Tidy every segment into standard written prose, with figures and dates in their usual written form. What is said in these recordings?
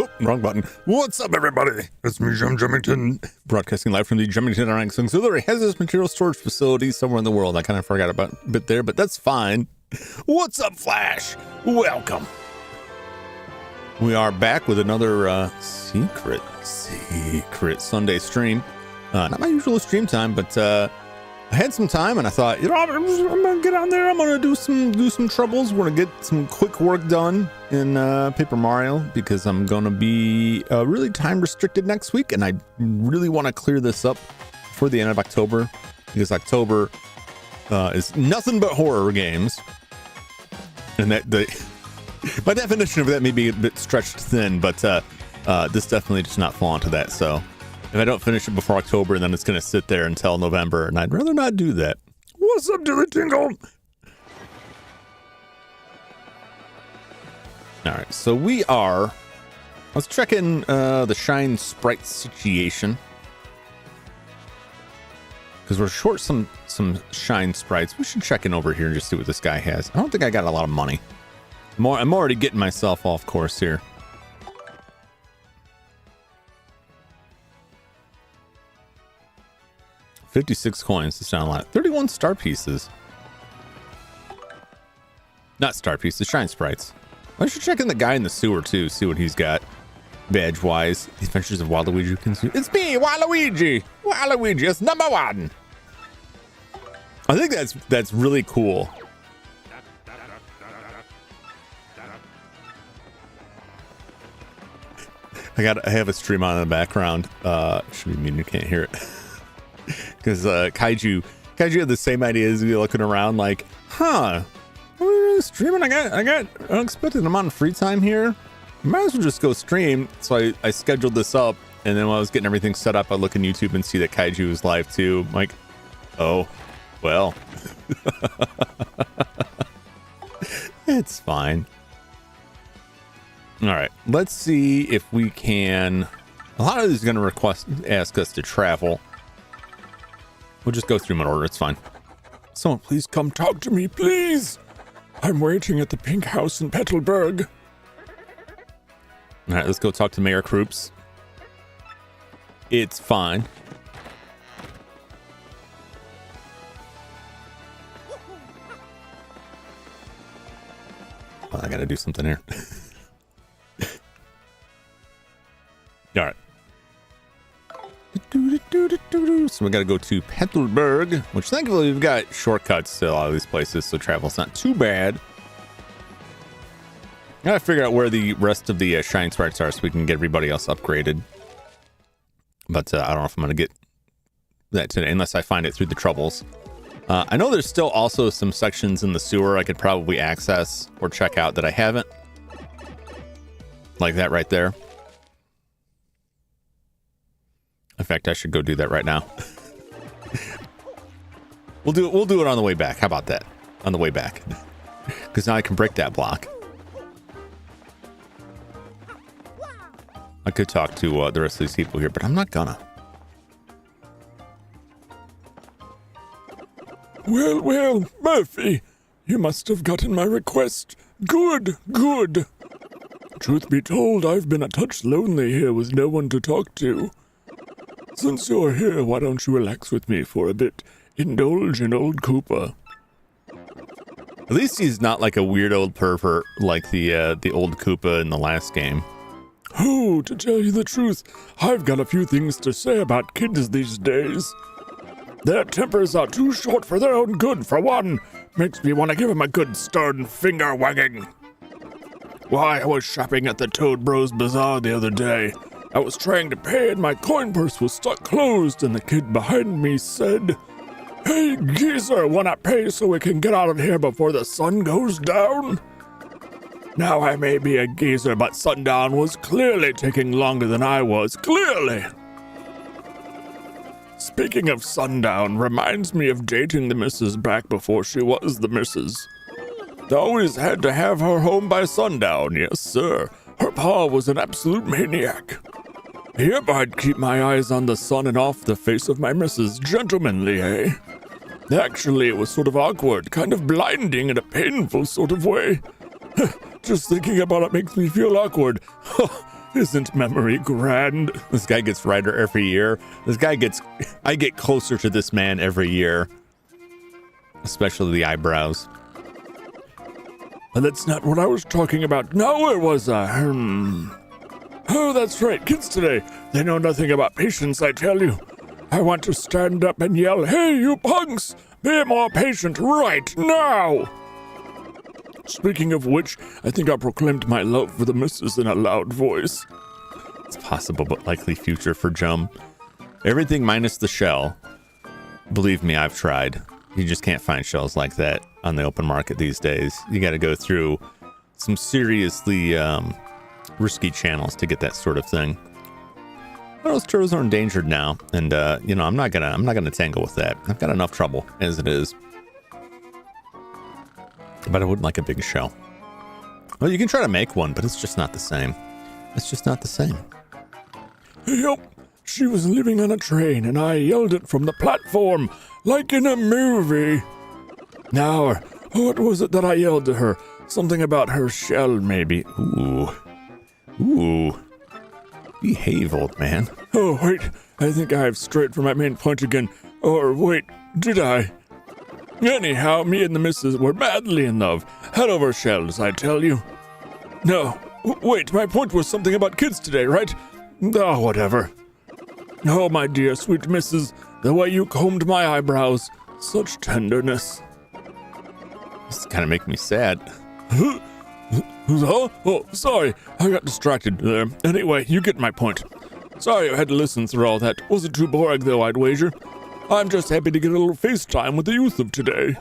Oh, wrong button. What's up, everybody? It's me, Jum Jumington, broadcasting live from the Jumington Dynamics auxiliary hazardous material storage facility somewhere in the world. I kind of forgot about a bit there, but that's fine. What's up, Flash? Welcome. We are back with another secret Sunday stream. Not my usual stream time, but I had some time and I thought, you know, I'm gonna get on there. I'm gonna do some troubles. We're gonna get some quick work done in Paper Mario because I'm gonna be really time restricted next week, and I really want to clear this up before the end of October, because October is nothing but horror games, and that my definition of that may be a bit stretched thin, but this definitely does not fall into that. So if I don't finish it before October, then it's going to sit there until November, and I'd rather not do that. What's up, Dilly Tingle? All right, so let's check in the Shine Sprite situation, because we're short some Shine Sprites. We should check in over here and just see what this guy has. I don't think I got a lot of money. I'm already getting myself off course here. $56 coins, it's not a lot. 31 star pieces. Not star pieces, Shine Sprites. I should check in the guy in the sewer too, see what he's got badge wise. The Adventures of Waluigi. It's me, Waluigi! Waluigi is #1! I think that's really cool. I have a stream on in the background. Should be mean you can't hear it. Because Kaiju had the same idea as me, looking around like, huh, we're streaming. I got unexpected amount of free time here. Might as well just go stream. So I scheduled this up, and then while I was getting everything set up, I look in YouTube and see that Kaiju is live too. I'm like, oh, well, it's fine. All right, let's see if we can. A lot of these are going to ask us to travel. We'll just go through them in order. It's fine. Someone please come talk to me, please. I'm waiting at the pink house in Petalburg. All right, let's go talk to Mayor Kroops. It's fine. Oh, I gotta do something here. All right. So we got to go to Petalburg, which thankfully we've got shortcuts to a lot of these places, so travel's not too bad. Gotta figure out where the rest of the Shine Sprites are so we can get everybody else upgraded. But I don't know if I'm going to get that today unless I find it through the troubles. I know there's still also some sections in the sewer I could probably access or check out that I haven't. Like that right there. In fact, I should go do that right now. We'll do it on the way back. How about that? On the way back. Because now I can break that block. I could talk to the rest of these people here, but I'm not gonna. Well, Murphy, you must have gotten my request. Good. Truth be told, I've been a touch lonely here with no one to talk to. Since you're here, why don't you relax with me for a bit? Indulge in old Koopa. At least he's not like a weird old pervert like the old Koopa in the last game. Oh, to tell you the truth, I've got a few things to say about kids these days. Their tempers are too short for their own good, for one. Makes me want to give them a good stern finger wagging. Why, I was shopping at the Toad Bros Bazaar the other day. I was trying to pay and my coin purse was stuck closed, and the kid behind me said, "Hey, geezer, wanna pay so we can get out of here before the sun goes down?" Now, I may be a geezer, but sundown was clearly taking longer than I was. Clearly! Speaking of sundown, reminds me of dating the missus back before she was the missus. Always had to have her home by sundown, yes sir. Her pa was an absolute maniac. Yep, I'd keep my eyes on the sun and off the face of my missus, gentlemanly, eh? Actually, it was sort of awkward, kind of blinding in a painful sort of way. Just thinking about it makes me feel awkward. Isn't memory grand? This guy gets righter every year. I get closer to this man every year. Especially the eyebrows. And that's not what I was talking about. No, it was Oh, that's right, kids today. They know nothing about patience, I tell you. I want to stand up and yell, "Hey, you punks! Be more patient right now!" Speaking of which, I think I proclaimed my love for the missus in a loud voice. It's possible, but likely future for Jum. Everything minus the shell. Believe me, I've tried. You just can't find shells like that on the open market these days. You got to go through some seriously risky channels to get that sort of thing. Those turtles are endangered now, and I'm not gonna tangle with that. I've got enough trouble as it is. But I wouldn't like a big shell. Well, you can try to make one, but it's just not the same. It's just not the same. Yep, she was living on a train, and I yelled it from the platform, like in a movie. Now, what was it that I yelled to her? Something about her shell, maybe. Ooh. Behave, old man. Oh, wait, I think I have strayed from my main point again. Or wait, did I? Anyhow, me and the missus were madly in love. Head over shells, I tell you. No, wait, my point was something about kids today, right? Oh, whatever. Oh, my dear, sweet missus, the way you combed my eyebrows. Such tenderness. This kind of makes me sad. Huh? Oh, sorry, I got distracted there. Anyway, you get my point. Sorry I had to listen through all that. Wasn't too boring, though, I'd wager. I'm just happy to get a little FaceTime with the youth of today.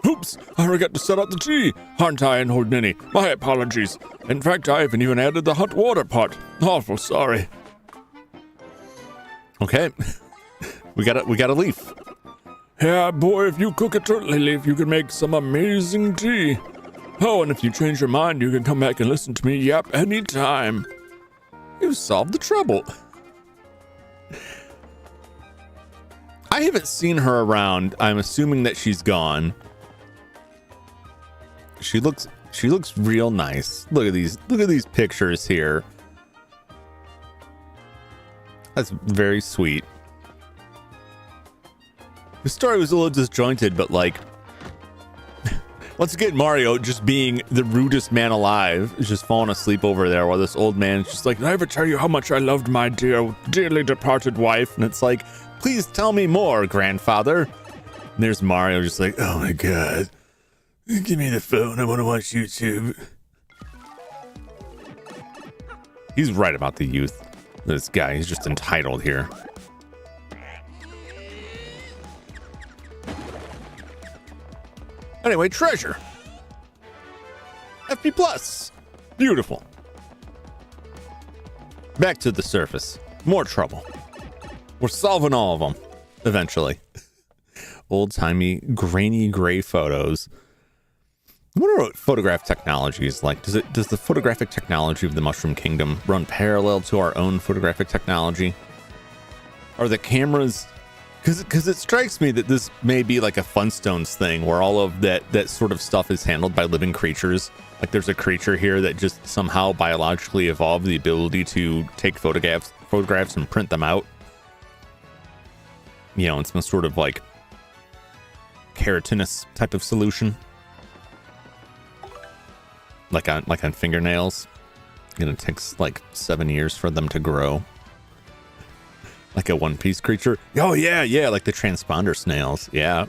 Oops, I forgot to set out the tea. Aren't I an old ninny? My apologies. In fact, I haven't even added the hot water pot. Awful sorry. Okay. we got a leaf. Yeah, boy, if you cook a turtley leaf, you can make some amazing tea. Oh, and if you change your mind, you can come back and listen to me yap anytime. You solved the trouble. I haven't seen her around. I'm assuming that she's gone. She looks real nice. Look at these pictures here. That's very sweet. The story was a little disjointed, but like, once again, Mario just being the rudest man alive is just falling asleep over there while this old man is just like, "Did I ever tell you how much I loved my dearly departed wife?" And it's like, "Please tell me more, grandfather." And there's Mario just like, "Oh my God, give me the phone. I want to watch YouTube." He's right about the youth. This guy, he's just entitled here. Anyway, treasure. FP Plus. Beautiful. Back to the surface. More trouble. We're solving all of them. Eventually. Old-timey, grainy gray photos. I wonder what photograph technology is like. Does the photographic technology of the Mushroom Kingdom run parallel to our own photographic technology? Are the cameras Because it strikes me that this may be like a Flintstones thing where all of that sort of stuff is handled by living creatures. Like there's a creature here that just somehow biologically evolved the ability to take photographs and print them out. You know, in some sort of like keratinous type of solution. Like on fingernails. And it takes like 7 years for them to grow. Like a One Piece creature. Oh, yeah, like the transponder snails. Yeah.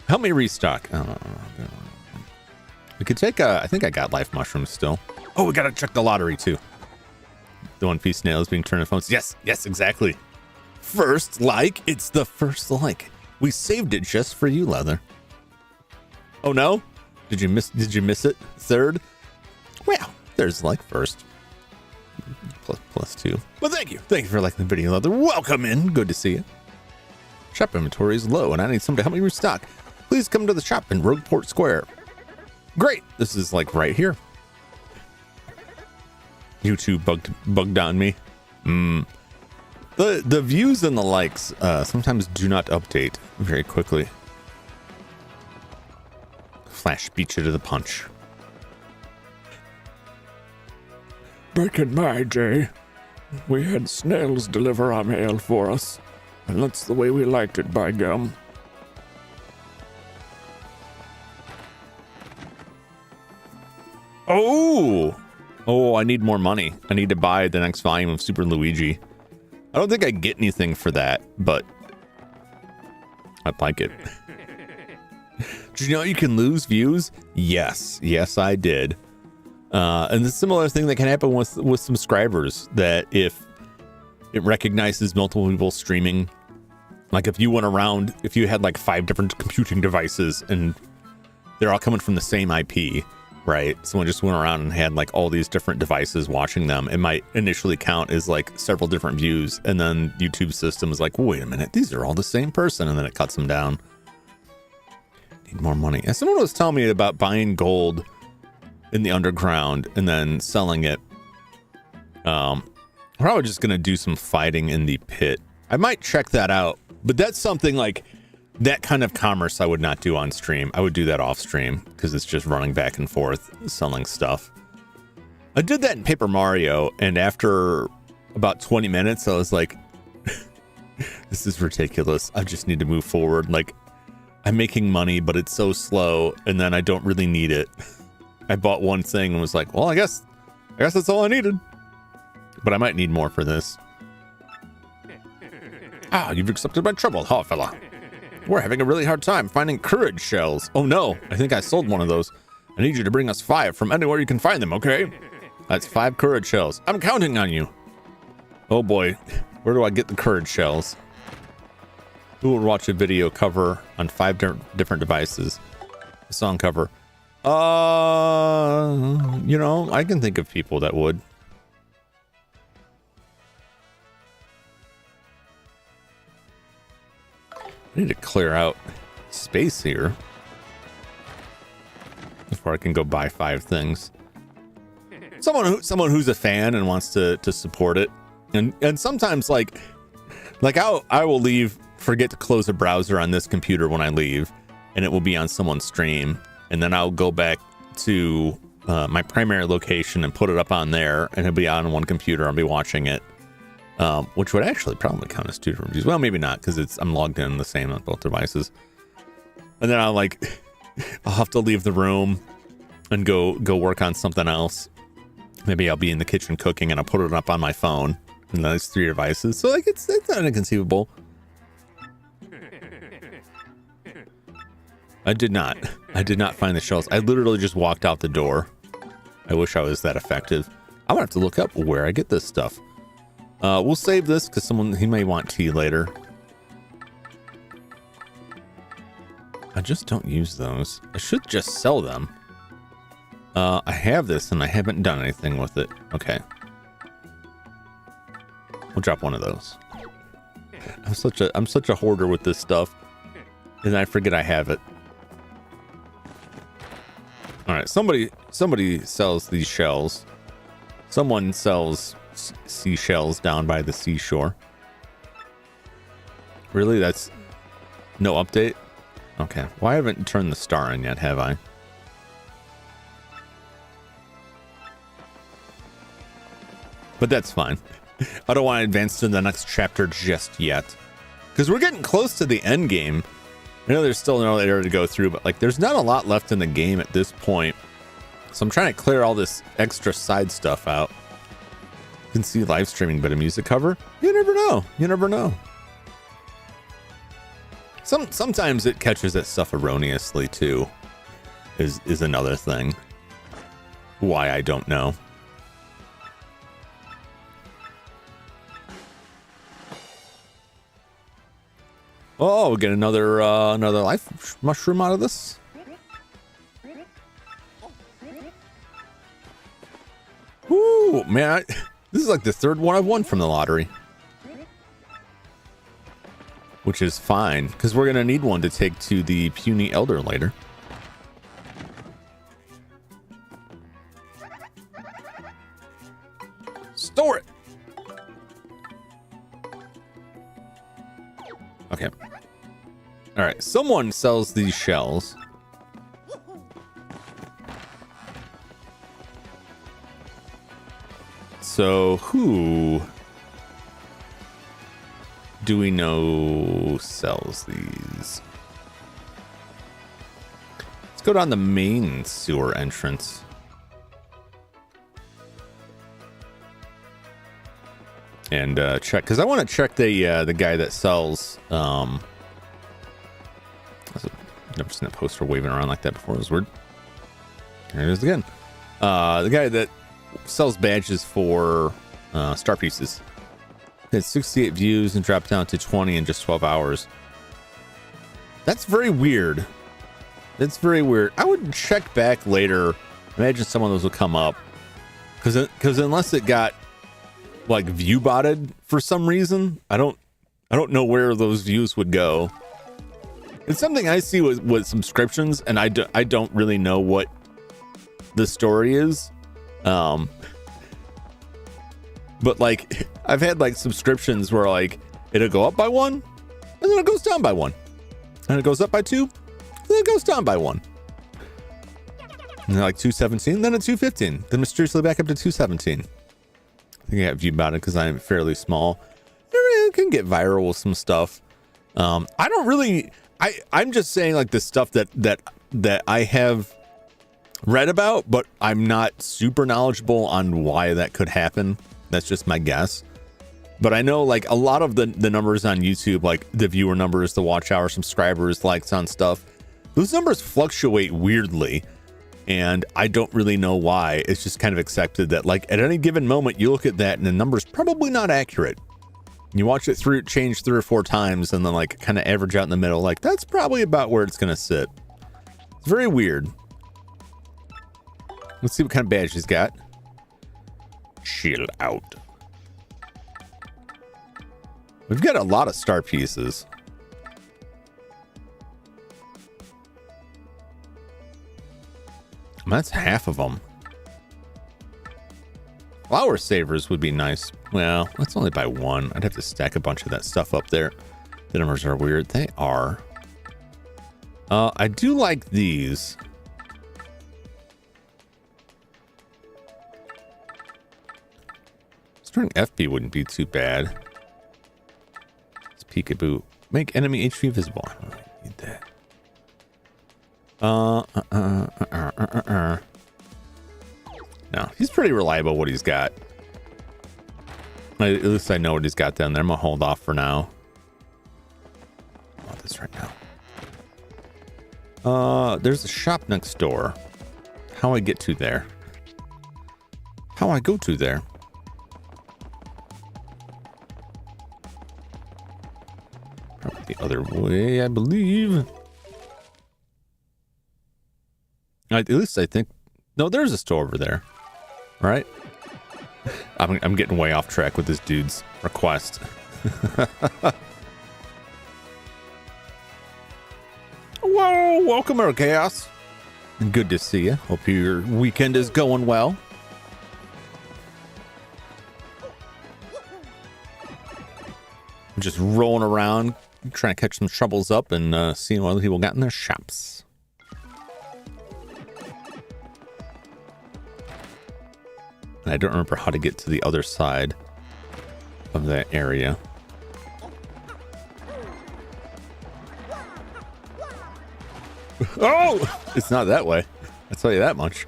Help me restock. Oh, we could take I think I got life mushrooms still. Oh, we gotta check the lottery too. The One Piece snails being turned into phones. Yes, exactly. First like. It's the first like. We saved it just for you, Leather. Oh no? Did you miss it? Third? Well, there's like first. Plus 2. Well, thank you for liking the video, Leather. Welcome in. Good to see you. Shop inventory is low and I need somebody to help me restock. Please come to the shop in Rogueport Square. Great. This is like right here. YouTube bugged on me. The views and the likes sometimes do not update very quickly. Flash beat you to the punch. Back in my day, we had snails deliver our mail for us, and that's the way we liked it, by gum. Oh, I need more money. I need to buy the next volume of Super Luigi. I don't think I get anything for that, but I'd like it. Did you know you can lose views? Yes, I did. And the similar thing that can happen with subscribers, that if it recognizes multiple people streaming, like if you went around, if you had like 5 different computing devices and they're all coming from the same IP, right? Someone just went around and had like all these different devices watching them. It might initially count as like several different views. And then YouTube system is like, wait a minute, these are all the same person. And then it cuts them down. Need more money. And someone was telling me about buying gold in the underground and then selling it. Probably just gonna do some fighting in the pit. I might check that out, but that's something like that kind of commerce I would not do on stream. I would do that off stream because it's just running back and forth selling stuff. I did that in Paper Mario, and after about 20 minutes I was like, this is ridiculous. I just need to move forward. Like, I'm making money, but it's so slow, and then I don't really need it. I bought one thing and was like, well, I guess that's all I needed. But I might need more for this. You've accepted my trouble, huh, fella? We're having a really hard time finding courage shells. Oh no, I think I sold one of those. I need you to bring us 5 from anywhere you can find them, okay? That's 5 courage shells. I'm counting on you. Oh boy, where do I get the courage shells? Who will watch a video cover on 5 different devices? A song cover. You know, I can think of people that would. I need to clear out space here before I can go buy 5 things. Someone who's a fan and wants to support it, and sometimes like I will leave, forget to close a browser on this computer when I leave, and it will be on someone's stream, and then I'll go back to my primary location and put it up on there, and it'll be on one computer. I'll be watching it. Which would actually probably count as 2 different views. Well, maybe not, because I'm logged in the same on both devices. And then I'll have to leave the room and go work on something else. Maybe I'll be in the kitchen cooking and I'll put it up on my phone. And then it's 3 devices. So it's not inconceivable. I did not find the shells. I literally just walked out the door. I wish I was that effective. I'm gonna have to look up where I get this stuff. We'll save this because he may want tea later. I just don't use those. I should just sell them. I have this and I haven't done anything with it. Okay. We'll drop one of those. I'm such a hoarder with this stuff, and I forget I have it. All right, somebody sells these shells. Someone sells seashells down by the seashore. Really? That's no update? Okay. Well, I haven't turned the star in yet, have I? But that's fine. I don't want to advance to the next chapter just yet. Because we're getting close to the end game. I know there's still another area to go through, but like there's not a lot left in the game at this point. So I'm trying to clear all this extra side stuff out. You can see live streaming, but a music cover? You never know. You never know. Sometimes it catches that stuff erroneously too, is another thing. Why, I don't know. Oh, we get another life mushroom out of this. Ooh, man, this is like the third one I've won from the lottery. Which is fine, because we're going to need one to take to the puny elder later. Store it! Okay. Alright, someone sells these shells. So, who do we know sells these? Let's go down the main sewer entrance. And check, because I want to check the guy that sells. I've never seen a poster waving around like that before. It was weird. Here it is again. The guy that sells badges for star pieces. Had 68 views and dropped down to 20 in just 12 hours. That's very weird. That's very weird. I would check back later. Imagine some of those will come up. Because unless it got like view botted for some reason, I don't know where those views would go. It's something I see with subscriptions, and I don't really know what the story is. But like I've had like subscriptions where like it'll go up by 1 and then it goes down by 1, and it goes up by 2 and then it goes down by 1, and then like 217, then at 215, then mysteriously back up to 217. I think I have view about it because I'm fairly small. It can get viral with some stuff. I don't really. I'm just saying like the stuff that I have read about, but I'm not super knowledgeable on why that could happen. That's just my guess. But I know like a lot of the numbers on YouTube, like the viewer numbers, the watch hour, subscribers, likes on stuff, those numbers fluctuate weirdly. And I don't really know why. It's just kind of accepted that like at any given moment you look at that and the number's probably not accurate. You watch it through, change 3 or 4 times, and then like kind of average out in the middle. Like that's probably about where it's going to sit. It's very weird. Let's see what kind of badge he's got. Chill out. We've got a lot of star pieces. That's half of them. Flower savers would be nice. Well, that's only by 1. I'd have to stack a bunch of that stuff up there. The numbers are weird. They are. I do like these. Starting FP wouldn't be too bad. It's peekaboo. Make enemy HP visible. I don't really need that. No, he's pretty reliable what he's got. At least I know what he's got down there. I'm gonna hold off for now. I want this right now. There's a shop next door. How I get to there? How I go to there? Probably the other way, I believe. At least I think. No, there's a store over there. Right? I'm getting way off track with this dude's request. Whoa, welcome, Earth Chaos. Good to see you. Hope your weekend is going well. I'm just rolling around, trying to catch some troubles up and seeing what other people got in their shops. And I don't remember how to get to the other side of that area. Oh! It's not that way. I'll tell you that much.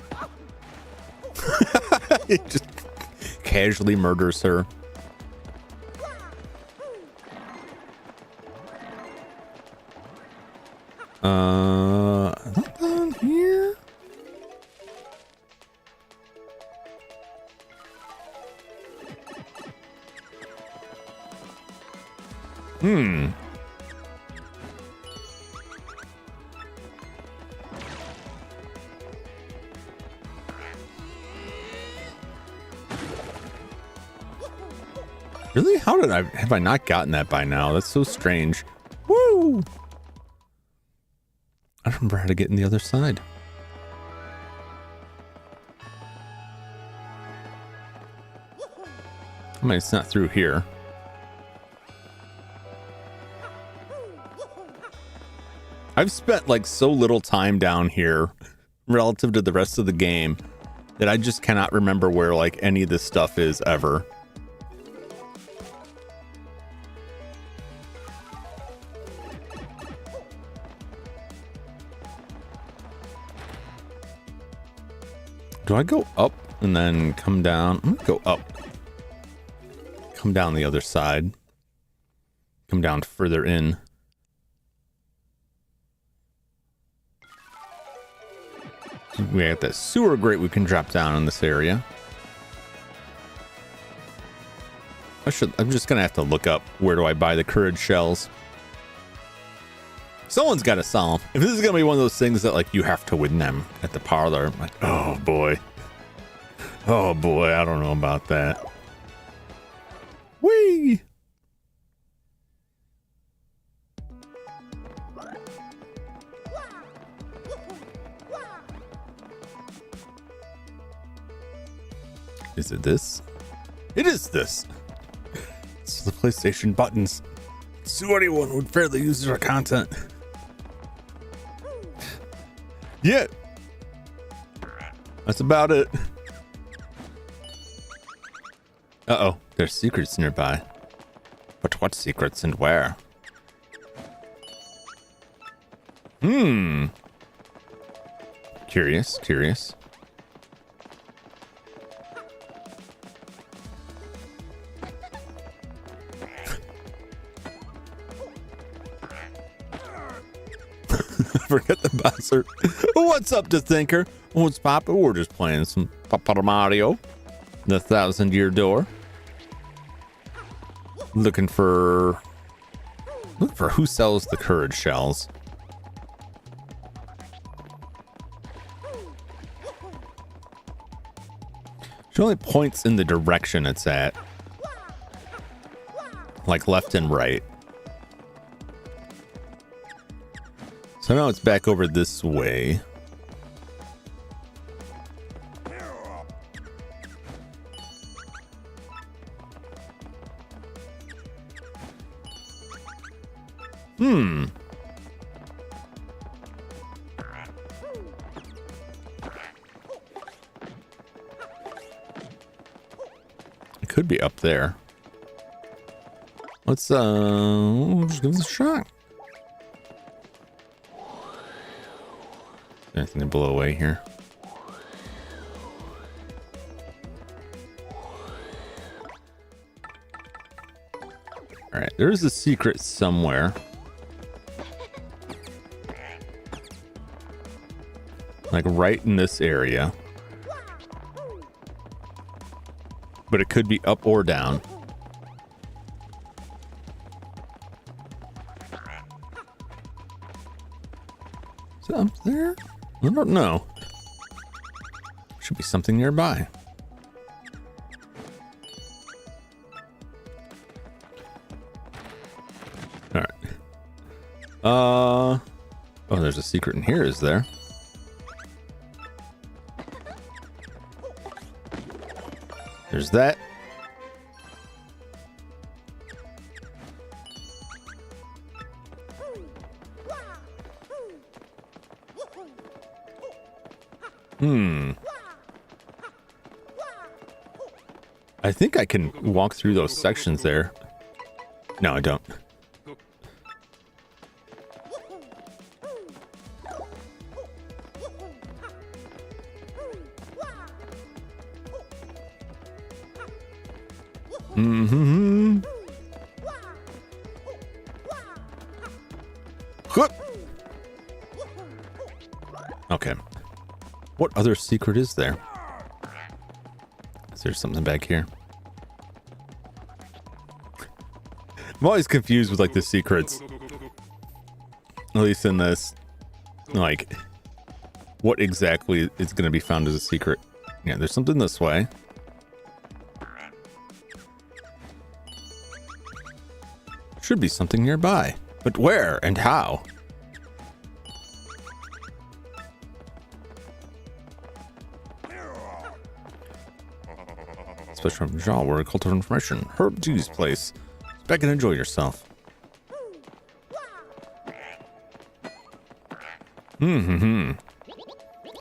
It just casually murders her. Is that down here? Really? How did have I not gotten that by now? That's so strange. Woo! I don't remember how to get in the other side. I mean, it's not through here. I've spent like so little time down here relative to the rest of the game that I just cannot remember where like any of this stuff is ever. Do I go up and then come down? I'm gonna go up. Come down the other side. Come down further in. We got that sewer grate we can drop down in this area. I'm just gonna have to look up where do I buy the courage shells. Someone's got to sell them. If this is gonna be one of those things that like you have to win them at the parlor, I'm like, oh boy, I don't know about that. Whee! Is it this? It is this. It's the PlayStation buttons. So anyone would fairly use their content. Yeah. That's about it. Uh-oh. There's secrets nearby. But what secrets and where? Curious. Forget the buzzer. What's up, to Thinker? What's poppin'? We're just playing some Papa Mario. The 1,000-Year Door. Looking for who sells the courage shells. She only points in the direction it's at. Like left and right. So now it's back over this way. It could be up there. Let's we'll just give this a shot. Anything to blow away here? All right, there's a secret somewhere. Like right in this area. But it could be up or down. Is it up there? I don't know. Should be something nearby. All right. Oh, there's a secret in here, is there? There's that. I think I can walk through those sections there. No, I don't. Mm-hmm. Okay. What other secret is there? Is there something back here? I'm always confused with like the secrets. At least in this. Like, what exactly is going to be found as a secret? Yeah, there's something this way. Should be something nearby. But where and how? Special from Jaw, where cult of information. Herb G's place. Back and enjoy yourself. I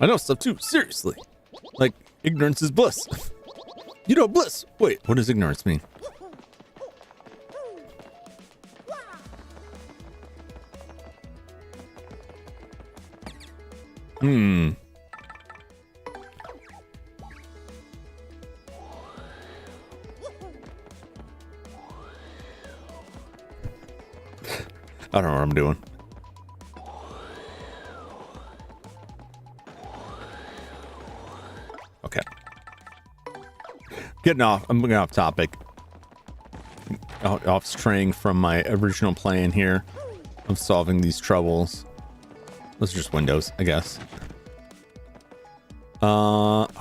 know stuff too, seriously. Like, ignorance is bliss. You know bliss. Wait, what does ignorance mean? I don't know what I'm doing. Okay. I'm getting off topic. Off straying from my original plan here of solving these troubles. Those are just windows, I guess.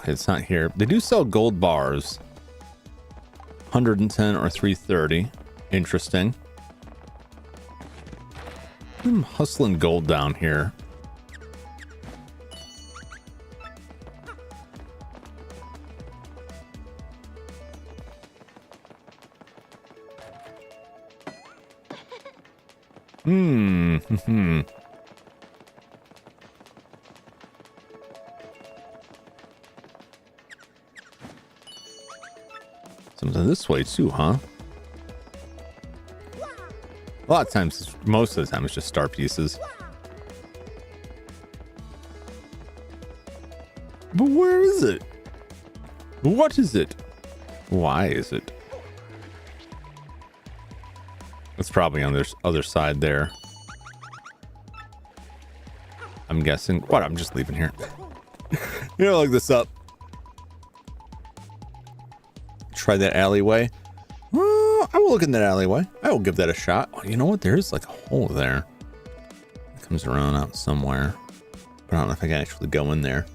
It's not here. They do sell gold bars. 110 or 330. Interesting. I'm hustling gold down here. Something this way too, huh? A lot of times, most of the time, it's just star pieces. But where is it? What is it? Why is it? It's probably on this other side there. I'm guessing. What? I'm just leaving here. You know, look this up. Try that alleyway. Well, I will look in that alleyway. I will give that a shot. Oh, you know what? There is like a hole there. It comes around out somewhere. But I don't know if I can actually go in there.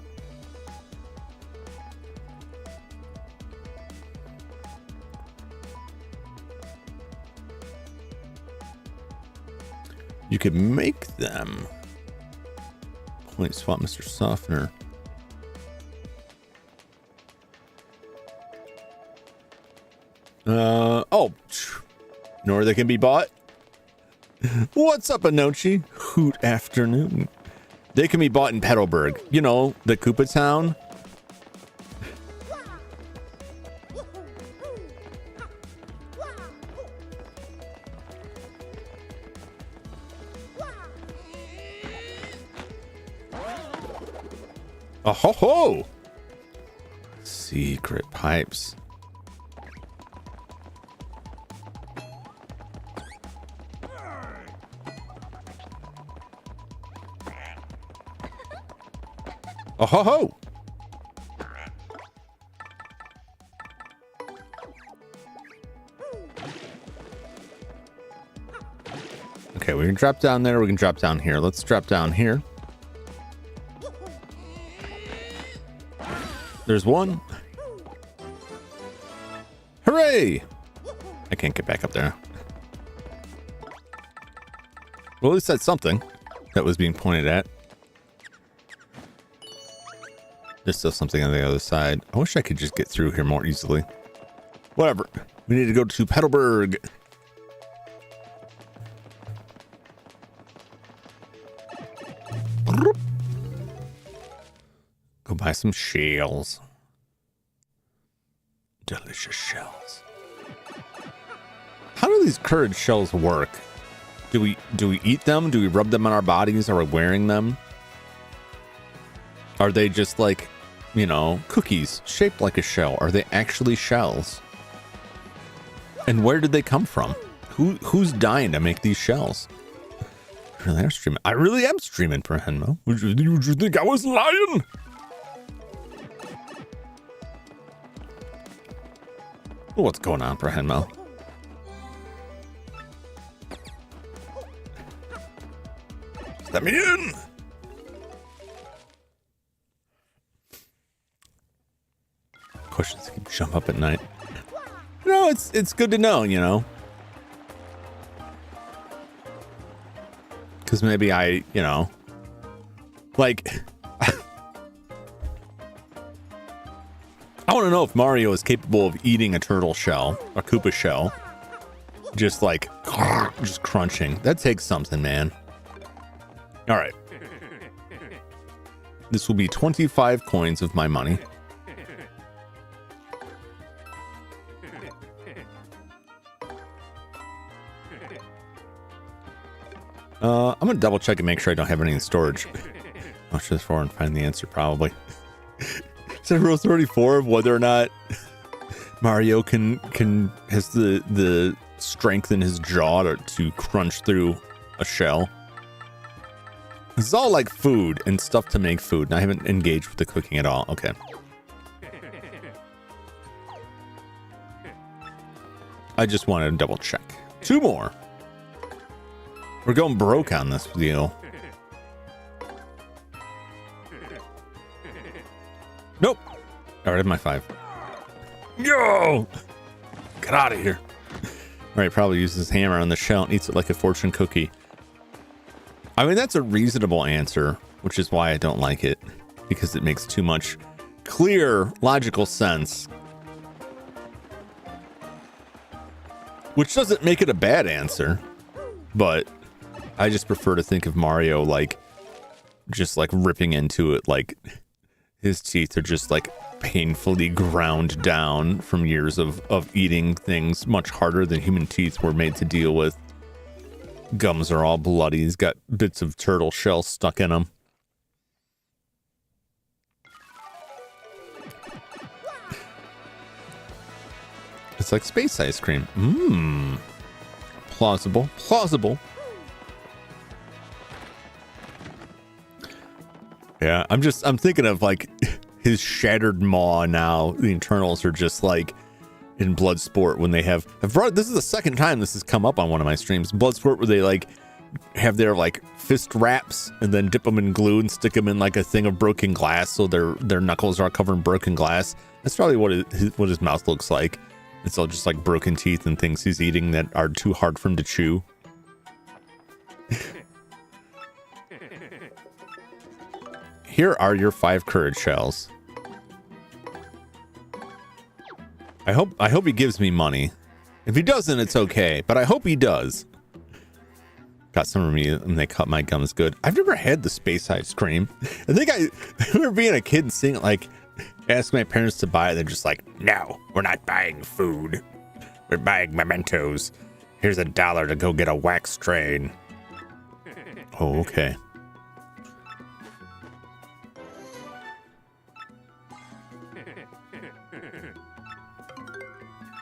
You could make them. Point spot, Mr. Softener. Oh, nor they can be bought. What's up, Anochi? Hoot afternoon. They can be bought in Petalburg. You know, the Koopa town. Oh ho ho! Secret pipes. Oh ho ho! Okay, we can drop down there. We can drop down here. Let's drop down here. There's one. Hooray! I can't get back up there. Well, at least that's something that was being pointed at. There's still something on the other side. I wish I could just get through here more easily. Whatever. We need to go to Petalburg. Go buy some shells. Delicious shells. How do these courage shells work? Do we eat them? Do we rub them on our bodies? Are we wearing them? Are they just like, you know, cookies shaped like a shell? Are they actually shells? And where did they come from? Who's dying to make these shells? I really am streaming for Henmo. Would you think I was lying? What's going on for Henmo? Let me in. Questions can jump up at night. No, it's good to know, you know. Because maybe I, you know, like, I want to know if Mario is capable of eating a turtle shell, a Koopa shell, just like, just crunching. That takes something, man. All right. This will be 25 coins of my money. I'm gonna double check and make sure I don't have any in storage. Watch this for and find the answer probably. So rule 34 of whether or not Mario has the strength in his jaw to crunch through a shell. This is all like food and stuff to make food, and I haven't engaged with the cooking at all. Okay. I just wanted to double check. 2 more. We're going broke on this deal. Nope. All right, I have my 5. Yo! Get out of here. All right, probably uses his hammer on the shell and eats it like a fortune cookie. I mean, that's a reasonable answer, which is why I don't like it, because it makes too much clear, logical sense. Which doesn't make it a bad answer, but I just prefer to think of Mario like just like ripping into it, like his teeth are just like painfully ground down from years of eating things much harder than human teeth were made to deal with. Gums are all bloody. He's got bits of turtle shell stuck in them. It's like space ice cream. Mmm. Plausible. Plausible. Yeah, I'm thinking of like his shattered maw now. The internals are just like in Bloodsport when they have this is the second time this has come up on one of my streams. Bloodsport where they like have their like fist wraps and then dip them in glue and stick them in like a thing of broken glass so their knuckles are covered in broken glass. That's probably what his mouth looks like. It's all just like broken teeth and things he's eating that are too hard for him to chew. Here are your 5 courage shells. I hope he gives me money. If he doesn't, it's okay, but I hope he does. Got some of me and they cut my gums good. I've never had the space ice cream. I think I remember being a kid and seeing it, like, ask my parents to buy it. They're just like, no, we're not buying food. We're buying mementos. Here's $1 to go get a wax train. Oh, okay.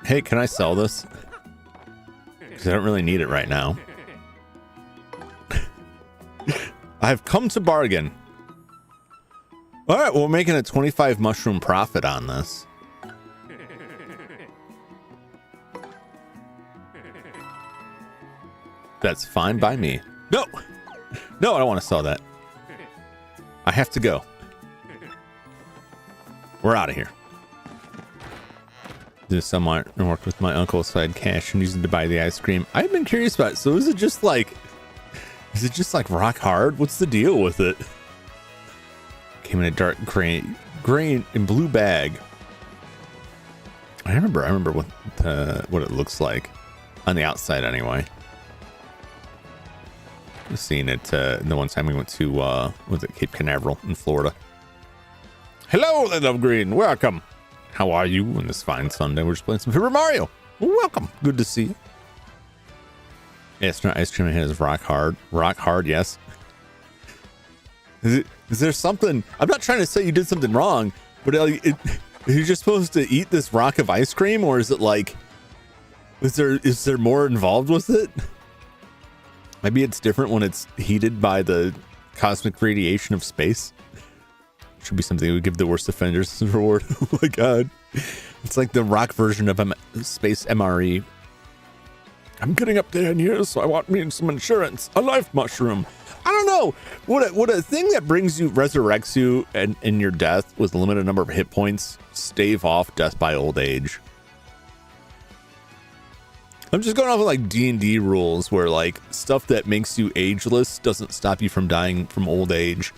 Hey, can I sell this? Because I don't really need it right now. I've come to bargain. All right, well, we're making a 25 mushroom profit on this. That's fine by me. No! No, I don't want to sell that. I have to go. We're out of here. Did some work with my uncle, so I had cash and used it to buy the ice cream. I've been curious about it. So is it just like rock hard? What's the deal with it? Came in a dark gray and blue bag. I remember what it looks like on the outside anyway. I've seen it the one time we went to was it Cape Canaveral in Florida. Hello, Little Green. Welcome. How are you on this fine Sunday? We're just playing some Super Mario. Welcome. Good to see you. Astronaut ice cream has rock hard. Rock hard, yes. Is there something? I'm not trying to say you did something wrong, but are you just supposed to eat this rock of ice cream, or is it like, is there more involved with it? Maybe it's different when it's heated by the cosmic radiation of space. Should be something we would give the worst offenders as a reward. Oh my god. It's like the rock version of space MRE. I'm getting up there in years, so I want me some insurance. A life mushroom. I don't know. Would a thing that brings you, resurrects you in your death with a limited number of hit points stave off death by old age? I'm just going off of like D&D rules where like stuff that makes you ageless doesn't stop you from dying from old age.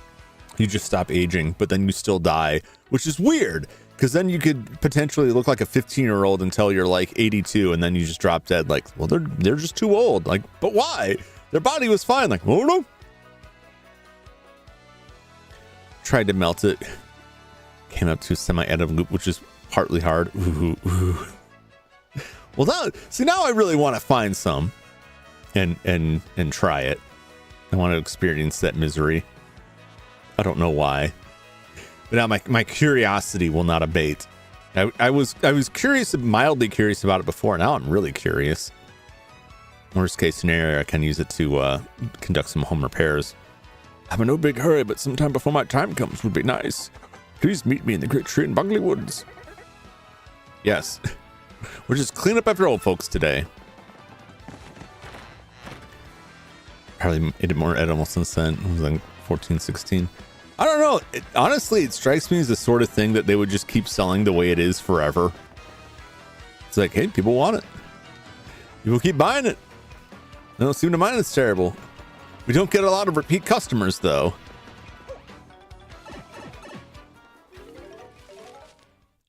You just stop aging, but then you still die, which is weird because then you could potentially look like a 15-year-old until you're like 82 and then you just drop dead. Like, well, they're just too old. Like, but why? Their body was fine. Like, oh no. Tried to melt it. Came up to a semi-edit loop, which is partly hard. Ooh. Well, now I really want to find some and try it. I want to experience that misery. I don't know why, but now my curiosity will not abate. I was curious, mildly curious about it before. Now I'm really curious. Worst case scenario, I can use it to conduct some home repairs. I'm in no big hurry, but sometime before my time comes would be nice. Please meet me in the great tree in Bungley Woods. Yes, we're just cleaning up after old folks today. Probably made it more edible since then. It was like 14, 16. I don't know. Honestly, it strikes me as the sort of thing that they would just keep selling the way it is forever. It's like, hey, people want it. People keep buying it. They don't seem to mind it's terrible. We don't get a lot of repeat customers, though.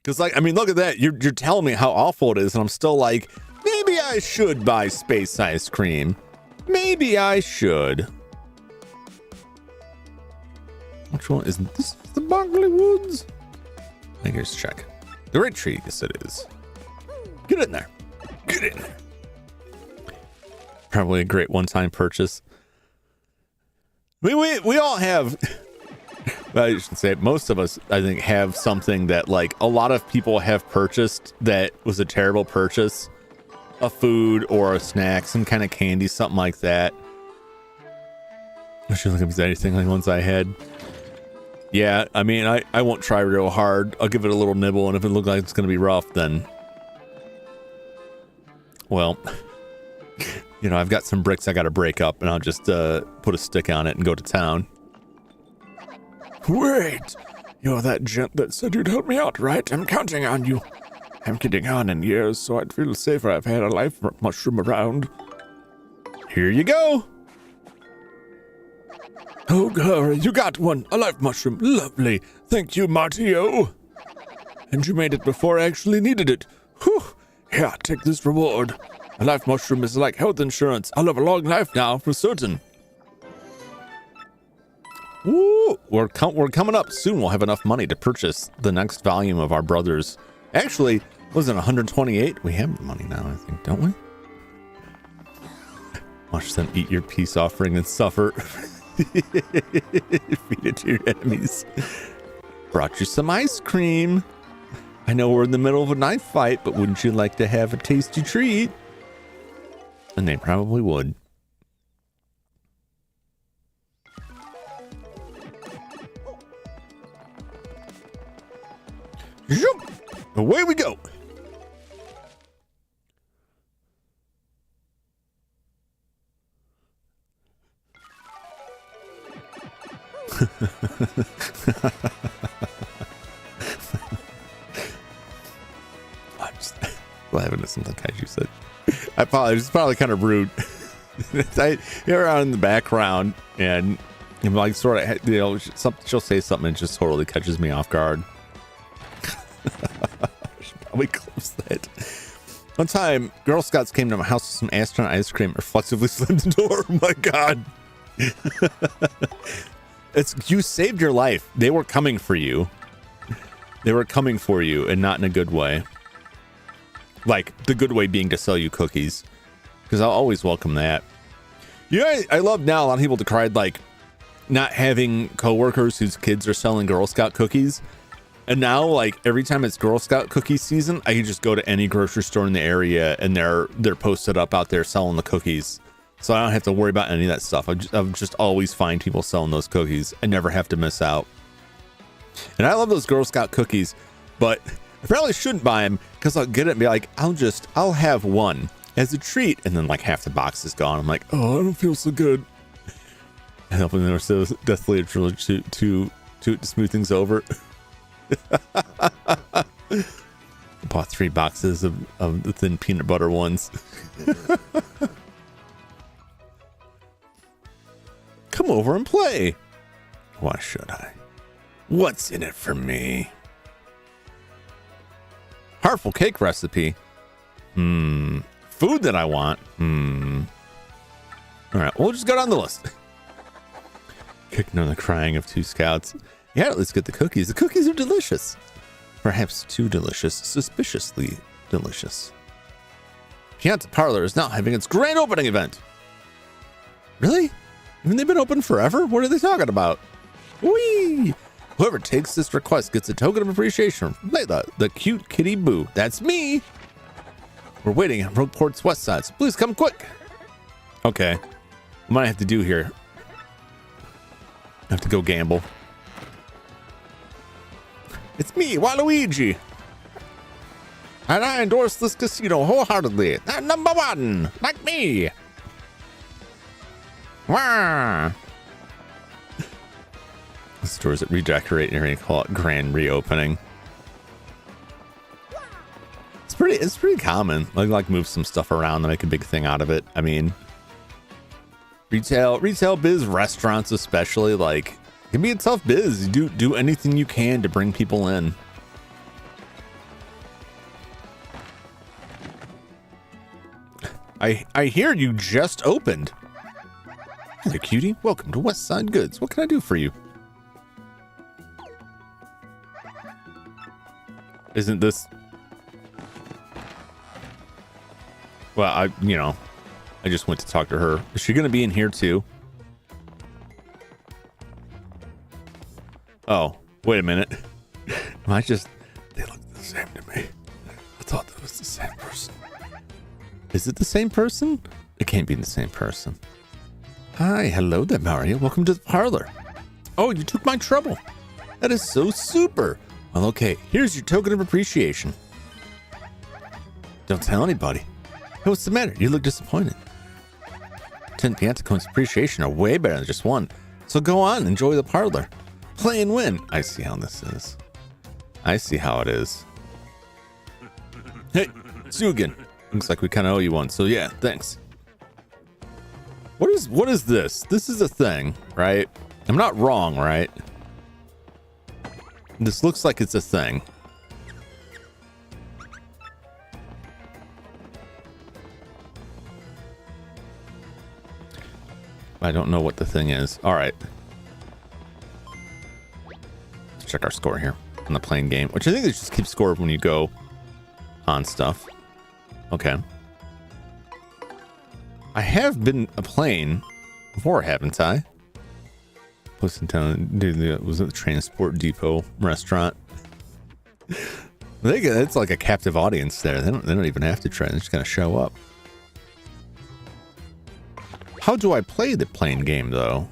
Because, like, I mean, look at that. You're telling me how awful it is, and I'm still like, maybe I should buy space ice cream. Maybe I should. Which one is this? The Bungley Woods? I think here's check. The right tree, yes it is. Get in there. Get in there. Probably a great one-time purchase. I mean, we all have, well, I should say most of us, I think, have something that like a lot of people have purchased that was a terrible purchase. A food or a snack, some kind of candy, something like that. I should look if there's anything like ones I had. Yeah, I mean, I won't try real hard. I'll give it a little nibble, and if it looks like it's going to be rough, then, well, you know, I've got some bricks I got to break up, and I'll just put a stick on it and go to town. Wait, you're that gent that said you'd help me out, right? I'm counting on you. I'm getting on in years, so I'd feel safer if I had a life mushroom around. Here you go. Oh, Gary, you got one. A life mushroom. Lovely. Thank you, Martio. And you made it before I actually needed it. Whew. Here, take this reward. A life mushroom is like health insurance. I'll have a long life now, for certain. Ooh, we're coming up soon. We'll have enough money to purchase the next volume of our brothers. Actually, was it 128? We have money now, I think, don't we? Watch them eat your peace offering and suffer. Feed it to your enemies. Brought you some ice cream. I know we're in the middle of a knife fight, but wouldn't you like to have a tasty treat? And they probably would. Zoom! Away we go. I'm just laughing at something Kaiju said. I apologize. It's probably kind of rude. You're out in the background and I'm like, sort of, you know, she'll say something and it just totally catches me off guard. I should probably close that. One time, Girl Scouts came to my house with some astronaut ice cream, reflexively slammed the door. Oh my god. You saved your life. They were coming for you. They were coming for you and not in a good way. Like the good way being to sell you cookies, because I'll always welcome that. Yeah, I love now a lot of people decried like not having coworkers whose kids are selling Girl Scout cookies. And now, like every time it's Girl Scout cookie season, I can just go to any grocery store in the area and they're posted up out there selling the cookies. So I don't have to worry about any of that stuff. I've just always find people selling those cookies. I never have to miss out. And I love those Girl Scout cookies, but I probably shouldn't buy them because I'll get it and be like, I'll have one as a treat. And then like half the box is gone. I'm like, oh, I don't feel so good. And hopefully they're so deathly to smooth things over. Bought 3 boxes of the thin peanut butter ones. Come over and play. Why should I? What's in it for me? Heartful cake recipe. Food that I want. All right, we'll just go down the list. Kicking on the crying of 2 scouts. Yeah, let's get the cookies. The cookies are delicious. Perhaps too delicious. Suspiciously delicious. Pianta Parlor is now having its grand opening event. Really? Haven't they been open forever? What are they talking about? Whee! Whoever takes this request gets a token of appreciation from Layla, the cute kitty boo. That's me. We're waiting on Roadport's west side, so please come quick. Okay. What I have to do here? I have to go gamble. It's me, Waluigi. And I endorse this casino wholeheartedly. They're number 1, like me. Wah. The stores that redecorate and everything, call it grand reopening. It's pretty common. Like move some stuff around to make a big thing out of it. I mean, retail biz, restaurants especially, like it can be a tough biz. You do anything you can to bring people in. I hear you just opened. Hello, cutie. Welcome to West Side Goods. What can I do for you? Isn't this... Well, I just went to talk to her. Is she going to be in here too? Oh, wait a minute. They look the same to me. I thought that was the same person. Is it the same person? It can't be the same person. Hi, hello there, Mario. Welcome to the parlor. Oh, you took my trouble. That is so super. Well, okay, here's your token of appreciation. Don't tell anybody. Hey, what's the matter? You look disappointed. 10 Pianta coins appreciation are way better than just 1. So go on, enjoy the parlor. Play and win. I see how this is. I see how it is. Hey, it's you again. Looks like we kind of owe you one, so yeah, thanks. What is this? This is a thing, right? I'm not wrong, right? This looks like it's a thing. I don't know what the thing is. All right. Let's check our score here on the playing game, which I think they just keep score when you go on stuff. Okay. I have been playing before, haven't I? Place in town, was it the Transport Depot restaurant? It's like a captive audience there. They don't even have to try. They're just gonna show up. How do I play the playing game though?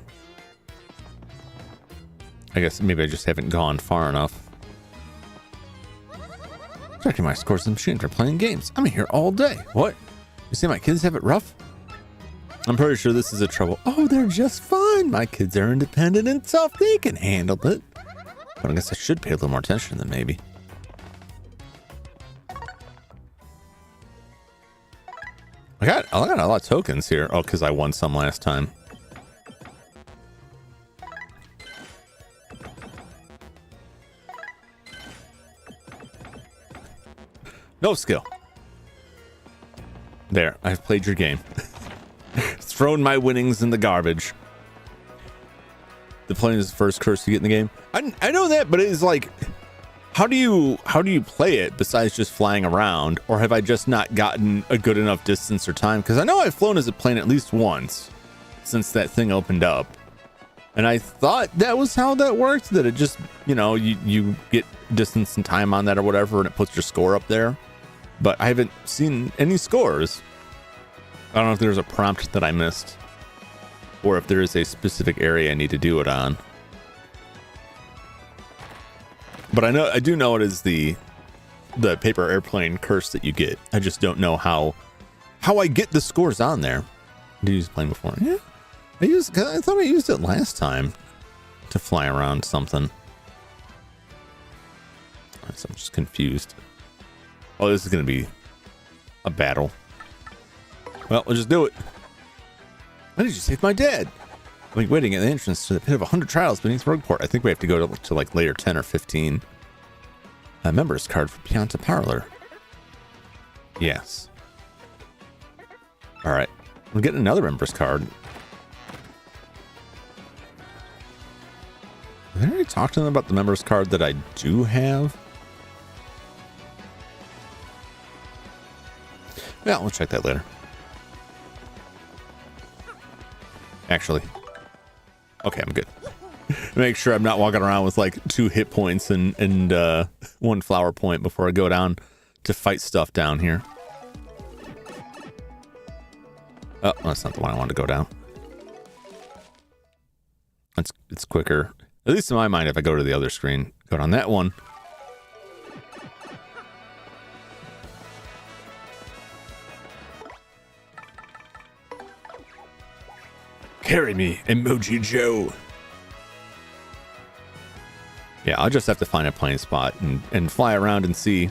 I guess maybe I just haven't gone far enough. Checking my scores in the machine for playing games. I'm here all day. What? You say my kids have it rough? I'm pretty sure this is a trouble. Oh, they're just fine. My kids are independent and tough. They can handle it. But I guess I should pay a little more attention than maybe. I got a lot of tokens here. Oh, because I won some last time. No skill. There, I've played your game. Thrown my winnings in the garbage. The playing is the first curse you get in the game. I know that, but it is like How do you play it besides just flying around, or have I just not gotten a good enough distance or time? Because I know I've flown as a plane at least once since that thing opened up, and I thought that was how that worked. That it just, you know, you get distance and time on that or whatever, and it puts your score up there. But I haven't seen any scores. I don't know if there's a prompt that I missed, or if there is a specific area I need to do it on. But I do know it is the paper airplane curse that you get. I just don't know how I get the scores on there. Did you use the plane before? Yeah, I thought I used it last time to fly around something. So I'm just confused. Oh, this is gonna be a battle. Well, we'll just do it. Why did you save my dad? I'm waiting at the entrance to the pit of 100 trials beneath Rugport. I think we have to go to like layer 10 or 15. A members card for Pianta Parlor. Yes. All right. We're getting another members card. Did I already talk to them about the members card that I do have? Yeah, we'll check that later. Actually. Okay, I'm good. Make sure I'm not walking around with like 2 hit points and 1 flower point before I go down to fight stuff down here. Oh, that's not the one I wanted to go down. It's quicker. At least in my mind, if I go to the other screen, go down that one. Carry me, Emoji Joe. Yeah, I'll just have to find a plane spot and fly around and see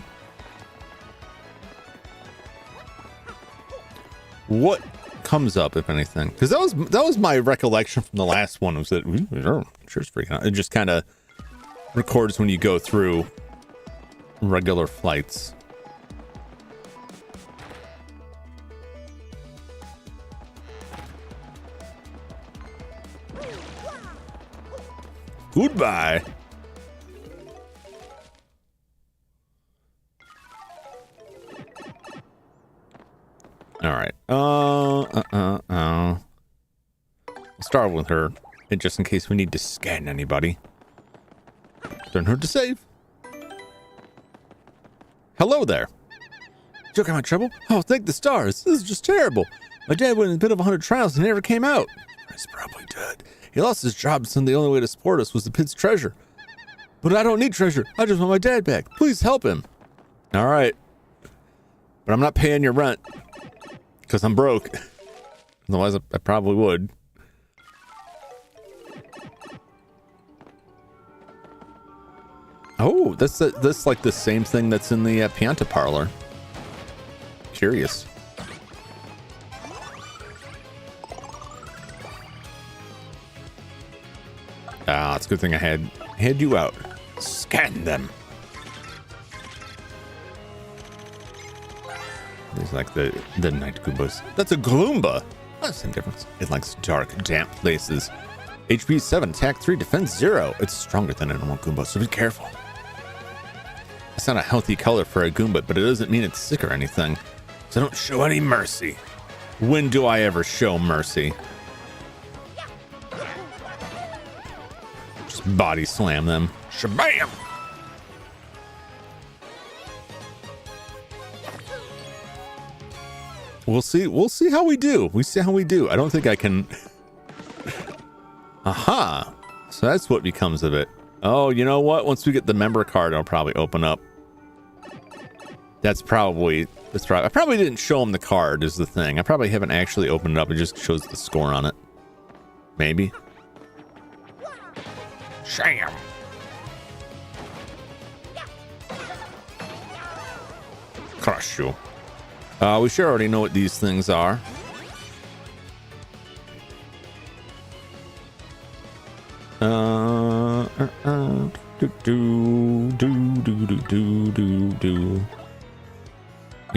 what comes up, if anything. Because that was my recollection from the last one, was that sure it's freaking out. It just kind of records when you go through regular flights. Goodbye. All right. I'll start with her, and just in case we need to scan anybody. Don't hurt to save. Hello there. Joke, I'm in trouble? Oh, thank the stars. This is just terrible. My dad went in a bit of 100 trials and never came out. He's probably dead. He lost his job, so the only way to support us was the pit's treasure. But I don't need treasure. I just want my dad back. Please help him. All right. But I'm not paying your rent. Because I'm broke. Otherwise, I probably would. Oh, that's like the same thing that's in the Pianta Parlor. Curious. Ah, it's a good thing I had you out. Scan them. It's like the night Goombas. That's a Gloomba. That's the same difference. It likes dark, damp places. HP 7, attack 3, defense 0. It's stronger than a normal Goomba, so be careful. It's not a healthy color for a Goomba, but it doesn't mean it's sick or anything. So don't show any mercy. When do I ever show mercy? Just body slam them. Shabam! We'll see how we do. We see how we do. I don't think I can. Aha. So that's what becomes of it. Oh, you know what? Once we get the member card, I'll probably open up. That's right. I probably didn't show him the card is the thing. I probably haven't actually opened it up. It just shows the score on it. Maybe. Sham. Crush you. We sure already know what these things are. You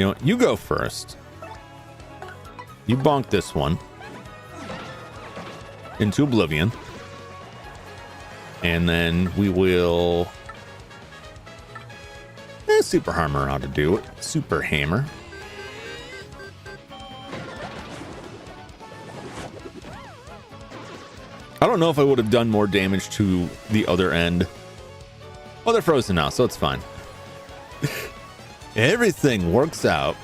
know, you go first. You bonk this one into oblivion. And then we will Super Hammer ought to do it. Super Hammer. I don't know if I would have done more damage to the other end. Oh, they're frozen now, so it's fine. Everything works out.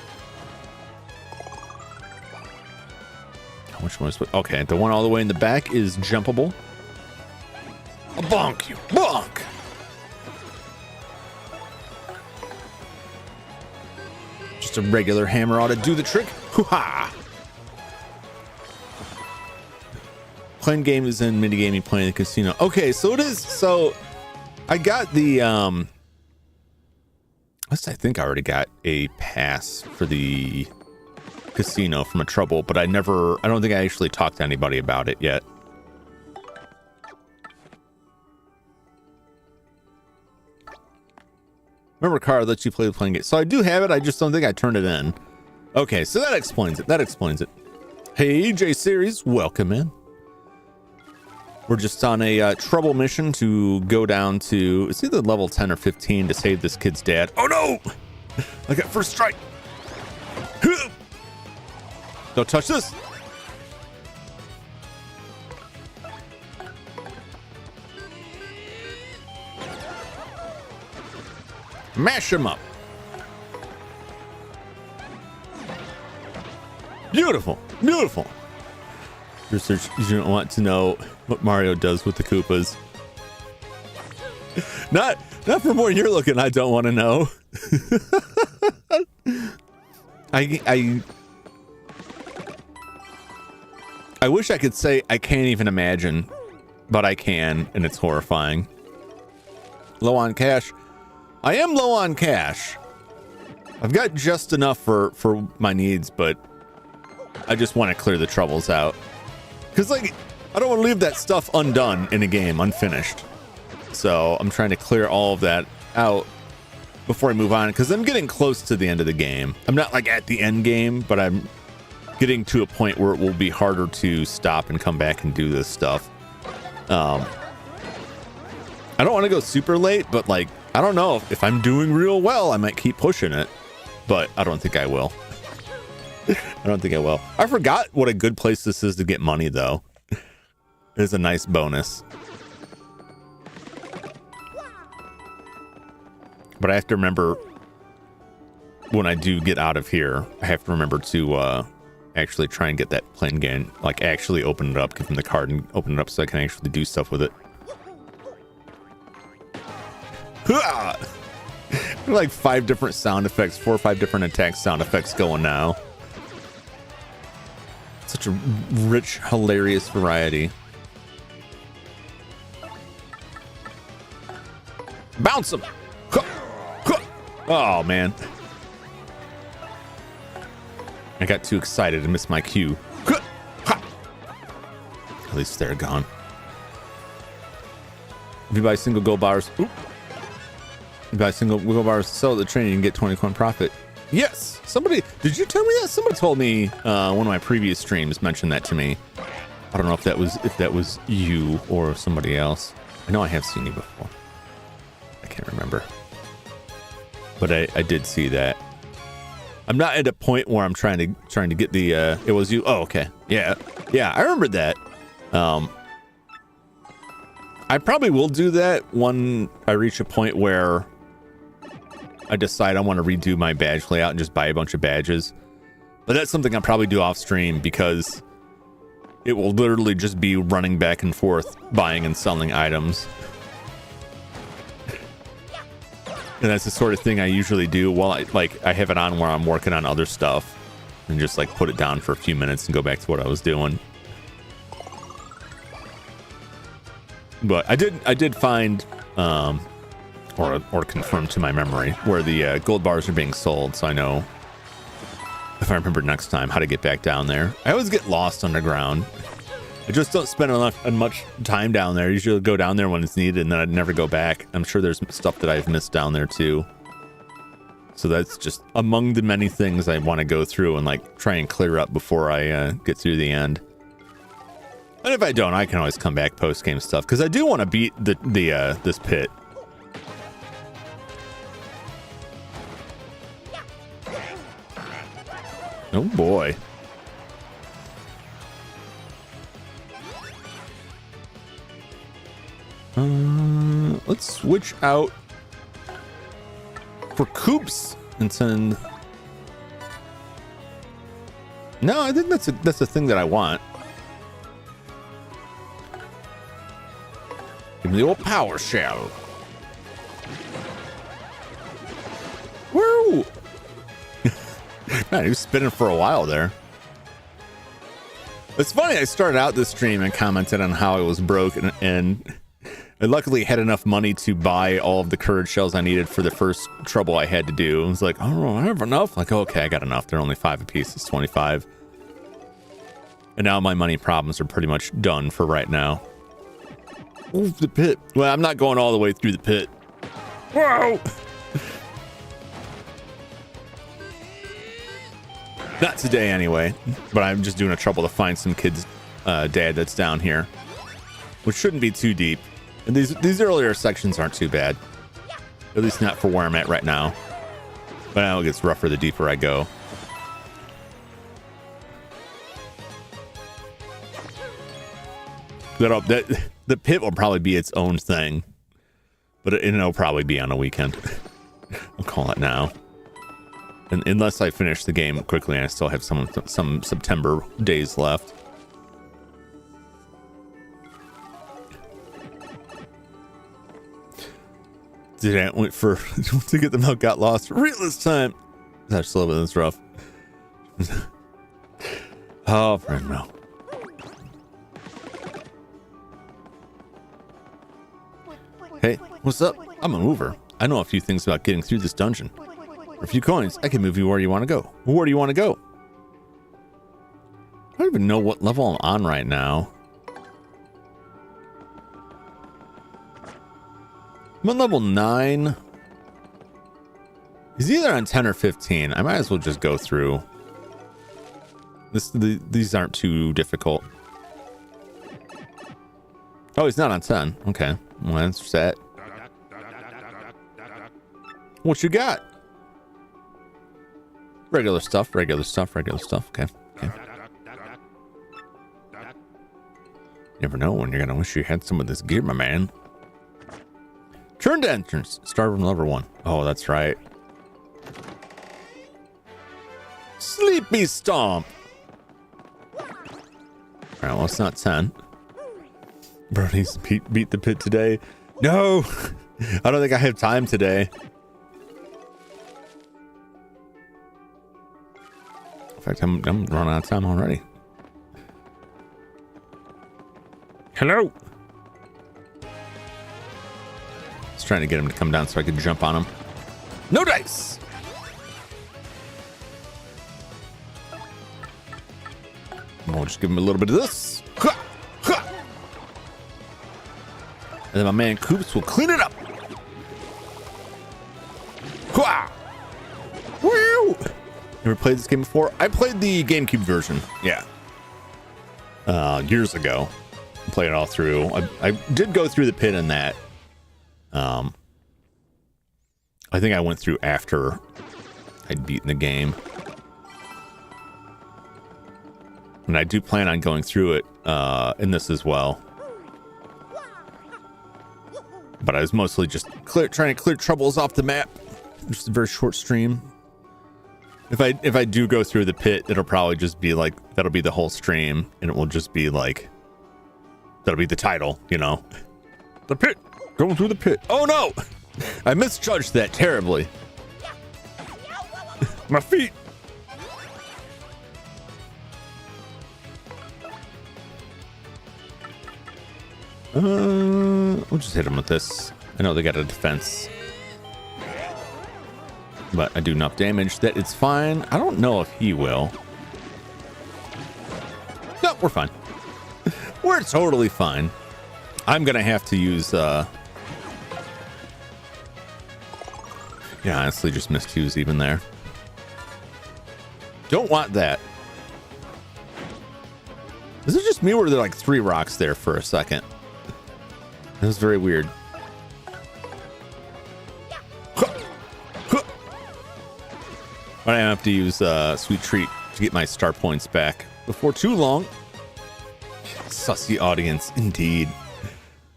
Which one is what? Okay, the one all the way in the back is jumpable. A bonk, you bonk! Just a regular hammer ought to do the trick. Hoo-ha! Playing games and minigaming, playing the casino. Okay, so it is. So I got the I think I already got a pass for the casino from a trouble, but I don't think I actually talked to anybody about it yet. Remember, Car lets you play the playing game. So I do have it. I just don't think I turned it in. Okay, so that explains it. That explains it. Hey, J Series, welcome in. We're just on a trouble mission to go down to, it's either level 10 or 15 to save this kid's dad. Oh no! I got first strike. Don't touch this. Mash him up. Beautiful, beautiful. Research, you don't want to know what Mario does with the Koopas. Not from where you're looking, I don't want to know. I wish I could say I can't even imagine, but I can, and it's horrifying. Low on cash. I am low on cash. I've got just enough for my needs, but I just want to clear the troubles out. Because, like, I don't want to leave that stuff undone in a game, unfinished. So I'm trying to clear all of that out before I move on, because I'm getting close to the end of the game. I'm not, like, at the end game, but I'm getting to a point where it will be harder to stop and come back and do this stuff. I don't want to go super late, but, like, I don't know. If I'm doing real well, I might keep pushing it, but I don't think I will. I don't think I will. I forgot what a good place this is to get money, though. It's a nice bonus. But I have to remember, when I do get out of here, I have to remember to actually try and get that plane game, like actually open it up, give them the card and open it up so I can actually do stuff with it. Like 5 different sound effects, 4 or 5 different attack sound effects going now. Such a rich, hilarious variety. Bounce him! Oh, man. I got too excited and missed my cue. At least they're gone. If you buy single gold bars... Oop. If you buy single gold bars to sell at the train, you can get 20 coin profit. Yes! Somebody... Did you tell me that? Somebody told me, one of my previous streams mentioned that to me. I don't know if that was you or somebody else. I know I have seen you before. I can't remember. But I did see that. I'm not at a point where I'm trying to get the it was you. Oh, okay. Yeah, I remember that. I probably will do that when I reach a point where I decide I want to redo my badge layout and just buy a bunch of badges. But that's something I'll probably do off stream, because it will literally just be running back and forth buying and selling items. And that's the sort of thing I usually do while I have it on where I'm working on other stuff, and just like put it down for a few minutes and go back to what I was doing. But I did find or confirm to my memory where the gold bars are being sold, so I know, if I remember next time, how to get back down there. I always get lost underground. I just don't spend much time down there. I usually go down there when it's needed, and then I'd never go back. I'm sure there's stuff that I've missed down there too. So that's just among the many things I want to go through and like try and clear up before I get through the end. And if I don't, I can always come back post-game stuff, because I do want to beat this pit. Oh boy. Let's switch out for Coops and send. No, I think that's a thing that I want. Give me the old power shell. Woo! Man, he was spinning for a while there. It's funny, I started out this stream and commented on how it was broke, and I luckily had enough money to buy all of the courage shells I needed for the first trouble I had to do. I was like, oh, I have enough. Like, okay, I got enough. They're only 5 apiece. It's 25. And now my money problems are pretty much done for right now. Ooh, the pit. Well, I'm not going all the way through the pit. Whoa! Not today anyway, but I'm just doing a trouble to find some kid's dad that's down here, which shouldn't be too deep. And these earlier sections aren't too bad, at least not for where I'm at right now. But now it gets rougher the deeper I go. The pit will probably be its own thing, but it'll probably be on a weekend. I'll call it now. And unless I finish the game quickly and I still have some September days left. Did Ant wait for to get the milk got lost real this time? That's a little bit, that's rough. Oh, friend, no. Hey, what's up? I'm a mover. I know a few things about getting through this dungeon. For a few coins, I can move you where you want to go. Where do you want to go? I don't even know what level I'm on right now. I'm on level 9. He's either on 10 or 15. I might as well just go through. These aren't too difficult. Oh, he's not on 10. Okay. Well, that's set. What you got? Regular stuff, regular stuff, regular stuff. Okay. Okay. Never know when you're gonna wish you had some of this gear, my man. Turn to entrance. Start from level 1. Oh, that's right. Sleepy Stomp. Alright, well, it's not 10. Bernie's beat the pit today. No! I don't think I have time today. In fact, I'm running out of time already. Hello? I was trying to get him to come down so I could jump on him. No dice! We'll just give him a little bit of this. Ha! Ha! And then my man Coops will clean it up. Ha! Woo! Never played this game before? I played the GameCube version. Yeah. Years ago. Played it all through. I did go through the pit in that. I think I went through after I'd beaten the game. And I do plan on going through it in this as well. But I was mostly just trying to clear troubles off the map. Just a very short stream. If I do go through the pit, it'll probably just be like, that'll be the whole stream, and it will just be like, that'll be the title, you know. The pit, going through the pit. Oh no, I misjudged that terribly. My feet. We'll just hit him with this. I know they got a defense, but I do enough damage that it's fine. I don't know if he will. No, we're fine. We're totally fine. I'm gonna have to use yeah, honestly just missed Hughes even there. Don't want that. Is it just me or were there like 3 rocks there for a second? That was very weird. I have to use Sweet Treat to get my star points back before too long. Sussy audience, indeed.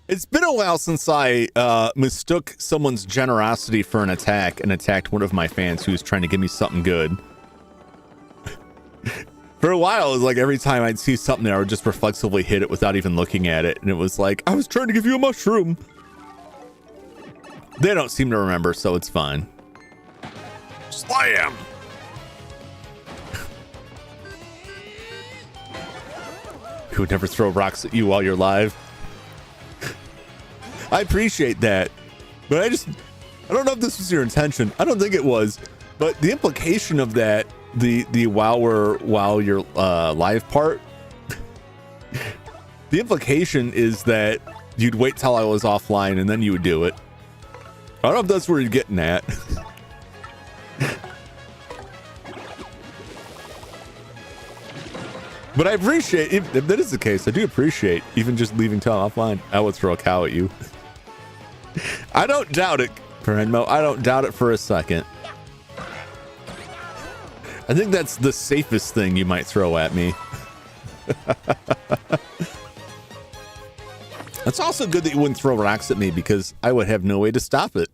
It's been a while since I mistook someone's generosity for an attack and attacked one of my fans who was trying to give me something good. For a while, it was like every time I'd see something there, I would just reflexively hit it without even looking at it. And it was like, I was trying to give you a mushroom. They don't seem to remember, so it's fine. Slam! Who would never throw rocks at you while you're live? I appreciate that, but I don't know if this was your intention. I don't think it was, but the implication of that, the while you're live part, the implication is that you'd wait till I was offline and then you would do it. I don't know if that's where you're getting at. But I appreciate, if that is the case, I do appreciate even just leaving town offline. I would throw a cow at you. I don't doubt it, Perenmo. I don't doubt it for a second. I think that's the safest thing you might throw at me. It's also good that you wouldn't throw rocks at me because I would have no way to stop it.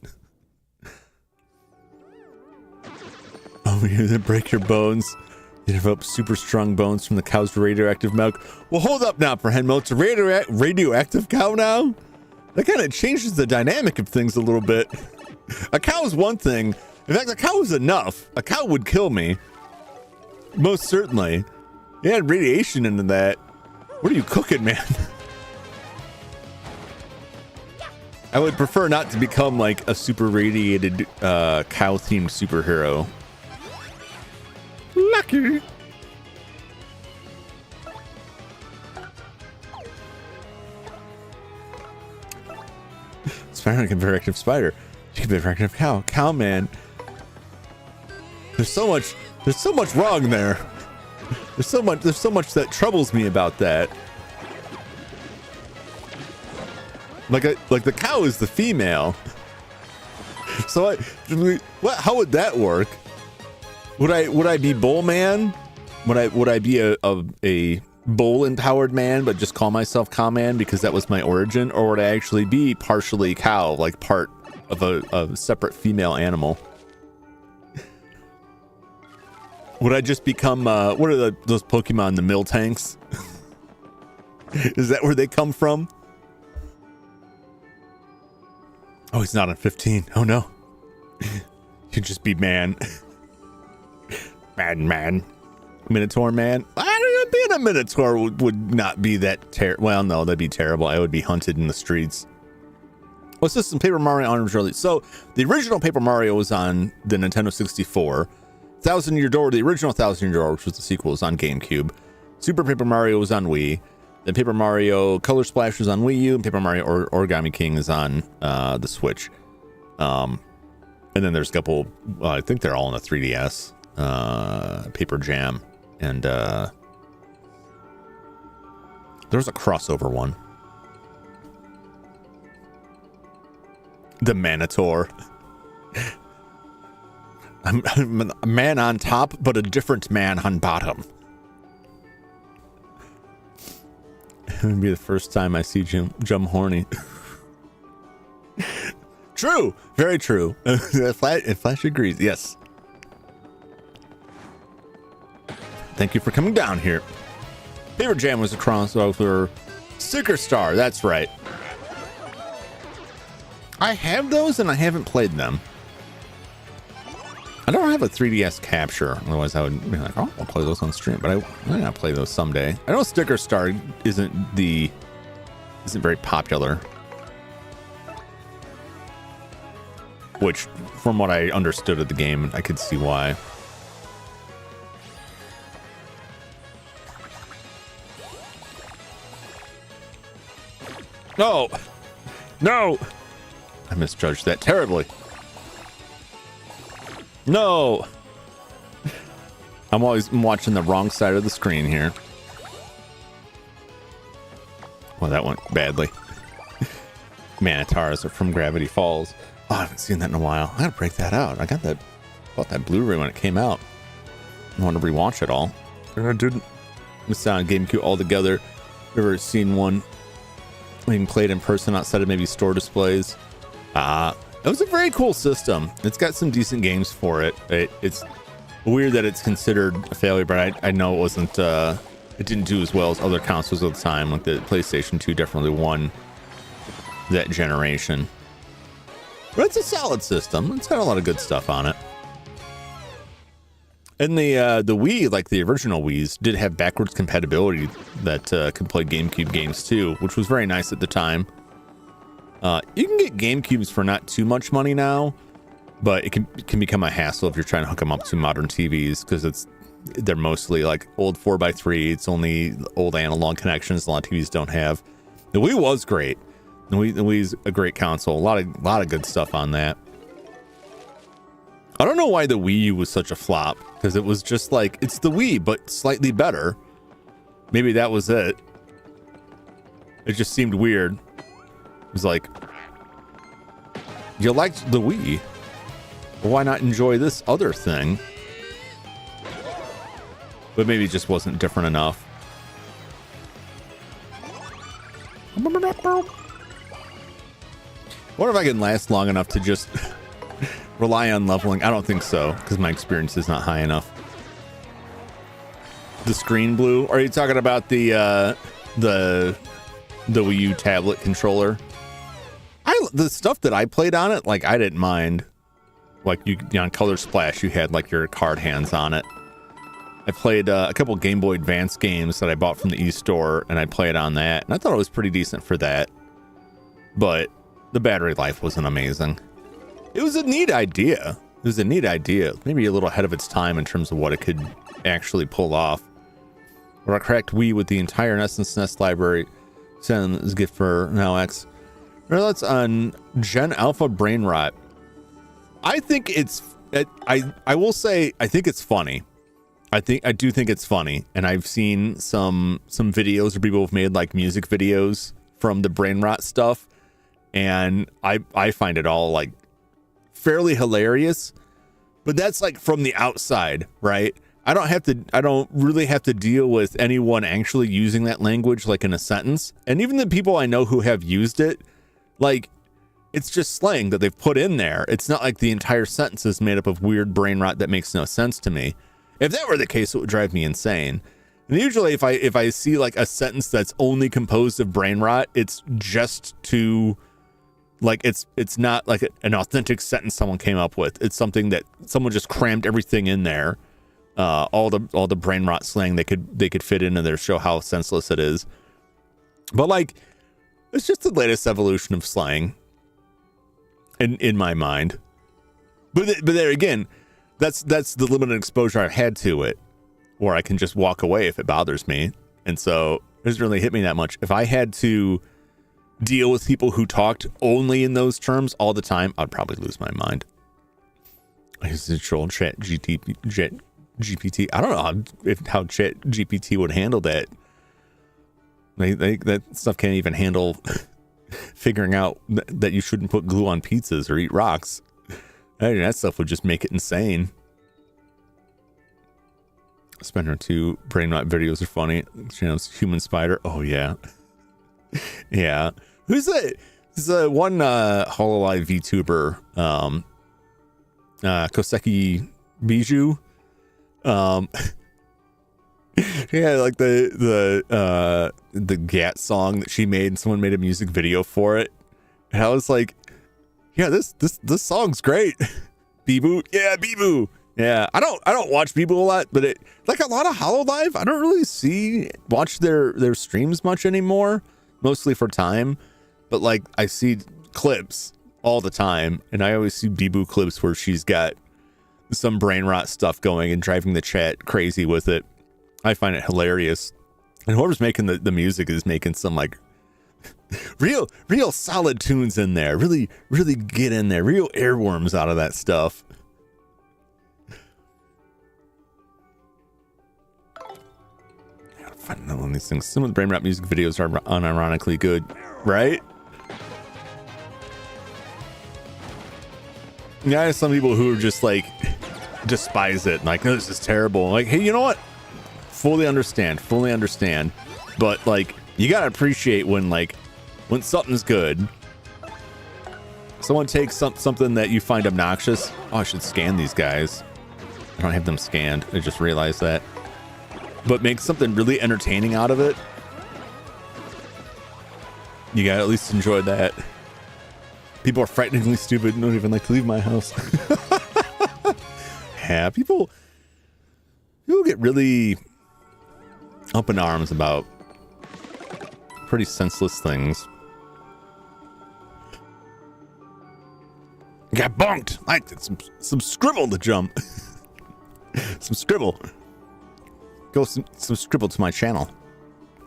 Oh, you didn't break your bones. You develop super strong bones from the cow's radioactive milk. Well, hold up now, Perenmo. It's a radioactive cow now? That kind of changes the dynamic of things a little bit. A cow is one thing. In fact, a cow is enough. A cow would kill me. Most certainly. You add radiation into that. What are you cooking, man? I would prefer not to become like a super radiated cow-themed superhero. Lucky. Spider like a very active spider. You can be a very active cow. Cow man. There's so much wrong there. There's so much that troubles me about that. Like the cow is the female. So how would that work? Would I be bull man? Would I be a bull empowered man but just call myself cow man because that was my origin, or would I actually be partially cow, like part of a separate female animal? Would I just become what are those Pokemon, the mill tanks? Is that where they come from? Oh, he's not on 15. Oh no. You'd just be man. Man. Minotaur man. I don't know, being a Minotaur would not be that terrible. Well, no, that'd be terrible. I would be hunted in the streets. What's this? Some Paper Mario on early. So the original Paper Mario was on the Nintendo 64. Thousand Year Door, the original Thousand Year Door, which was the sequel, was on GameCube. Super Paper Mario was on Wii. Then Paper Mario Color Splash was on Wii U. And Paper Mario Origami King is on the Switch. And then there's a couple, I think they're all on the 3DS. Paper Jam. And there was a crossover one. The Minotaur. I'm a man on top, but a different man on bottom. It would be the first time I see Jum horny. True, very true. Flash agrees. Yes. Thank you for coming down here. Paper Jam was a crossover. Sticker Star, that's right. I have those and I haven't played them. I don't have a 3DS capture, otherwise I would be like, oh, I'll play those on stream, but I might not play those someday. I know Sticker Star isn't very popular. Which, from what I understood of the game, I could see why. No! No! I misjudged that terribly. No! I'm watching the wrong side of the screen here. Well, that went badly. Manitars are from Gravity Falls. Oh, I haven't seen that in a while. I gotta break that out. I bought that Blu-ray when it came out. I want to rewatch it all. And I didn't. It's on GameCube altogether. Ever seen one being played in person outside of maybe store displays? It was a very cool system. It's got some decent games for it. It's weird that it's considered a failure, but I know it wasn't. It didn't do as well as other consoles at the time. Like the PlayStation 2 definitely won that generation. But it's a solid system. It's got a lot of good stuff on it. And the Wii, like the original Wii's, did have backwards compatibility that could play GameCube games too, which was very nice at the time. You can get GameCubes for not too much money now, but it can become a hassle if you're trying to hook them up to modern TVs because they're mostly like old 4x3. It's only old analog connections a lot of TVs don't have. The Wii was great. The Wii's a great console. A lot of good stuff on that. I don't know why the Wii U was such a flop, because it was just like, it's the Wii, but slightly better. Maybe that was it. It just seemed weird. It was like, you liked the Wii. Well, why not enjoy this other thing? But maybe it just wasn't different enough. I wonder if I can last long enough to just rely on leveling. I don't think so, because my experience is not high enough. The screen blue? Are you talking about the Wii U tablet controller? The stuff that I played on it, like I didn't mind. Like on Color Splash, you had like your card hands on it. I played a couple Game Boy Advance games that I bought from the eStore, and I played on that, and I thought it was pretty decent for that. But the battery life wasn't amazing. It was a neat idea. Maybe a little ahead of its time in terms of what it could actually pull off. Or a cracked Wii with the entire NES and SNES library. Send as a gift for Now X. That's on Gen Alpha Brain Rot. I think I will say I think it's funny. I do think it's funny, and I've seen some videos where people have made like music videos from the brain rot stuff, and I find it all like fairly hilarious, but that's like from the outside, right? I don't really have to deal with anyone actually using that language like in a sentence, and even the people I know who have used it, like it's just slang that they've put in there. It's not like the entire sentence is made up of weird brain rot that makes no sense to me. If that were the case, it would drive me insane. And usually if I see like a sentence that's only composed of brain rot, it's just to like, it's not like an authentic sentence someone came up with. It's something that someone just crammed everything in there. All the brain rot slang they could fit into there, show how senseless it is. But like, it's just the latest evolution of slang in my mind. But there again, that's the limited exposure I've had to it, or I can just walk away if it bothers me. And so it doesn't really hit me that much. If I had to deal with people who talked only in those terms all the time, I'd probably lose my mind. I used to troll Chat GPT. I don't know how Chat GPT would handle that. That stuff can't even handle figuring out that you shouldn't put glue on pizzas or eat rocks. I mean, that stuff would just make it insane. Spender 2 brain rot videos are funny. Human Spider. Oh yeah. Yeah. Who's that? There's one Hololive VTuber, Koseki Bijou. Yeah, like the Gat song that she made, someone made a music video for it. And I was like, yeah, this song's great. Beboo. Yeah, Beboo. Yeah. I don't watch Beboo a lot, but it like a lot of Hololive, I don't really watch their streams much anymore, mostly for time. But like I see clips all the time, and I always see Beboo clips where she's got some brain rot stuff going and driving the chat crazy with it. I find it hilarious. And whoever's making the music is making some like real solid tunes in there. Really get in there. Real airworms out of that stuff. I gotta find out on these things. Some of the brain rot music videos are unironically good, right? Yeah, some people who are just like despise it. Like, no, this is terrible. Like, hey, you know what? Fully understand. But like, you gotta appreciate when something's good. Someone takes something that you find obnoxious. Oh, I should scan these guys. I don't have them scanned. I just realized that. But make something really entertaining out of it. You gotta at least enjoy that. People are frighteningly stupid and don't even like to leave my house. Yeah, people get really up in arms about pretty senseless things. Got bonked. I did some scribble to jump. Some scribble. Go some scribble to my channel.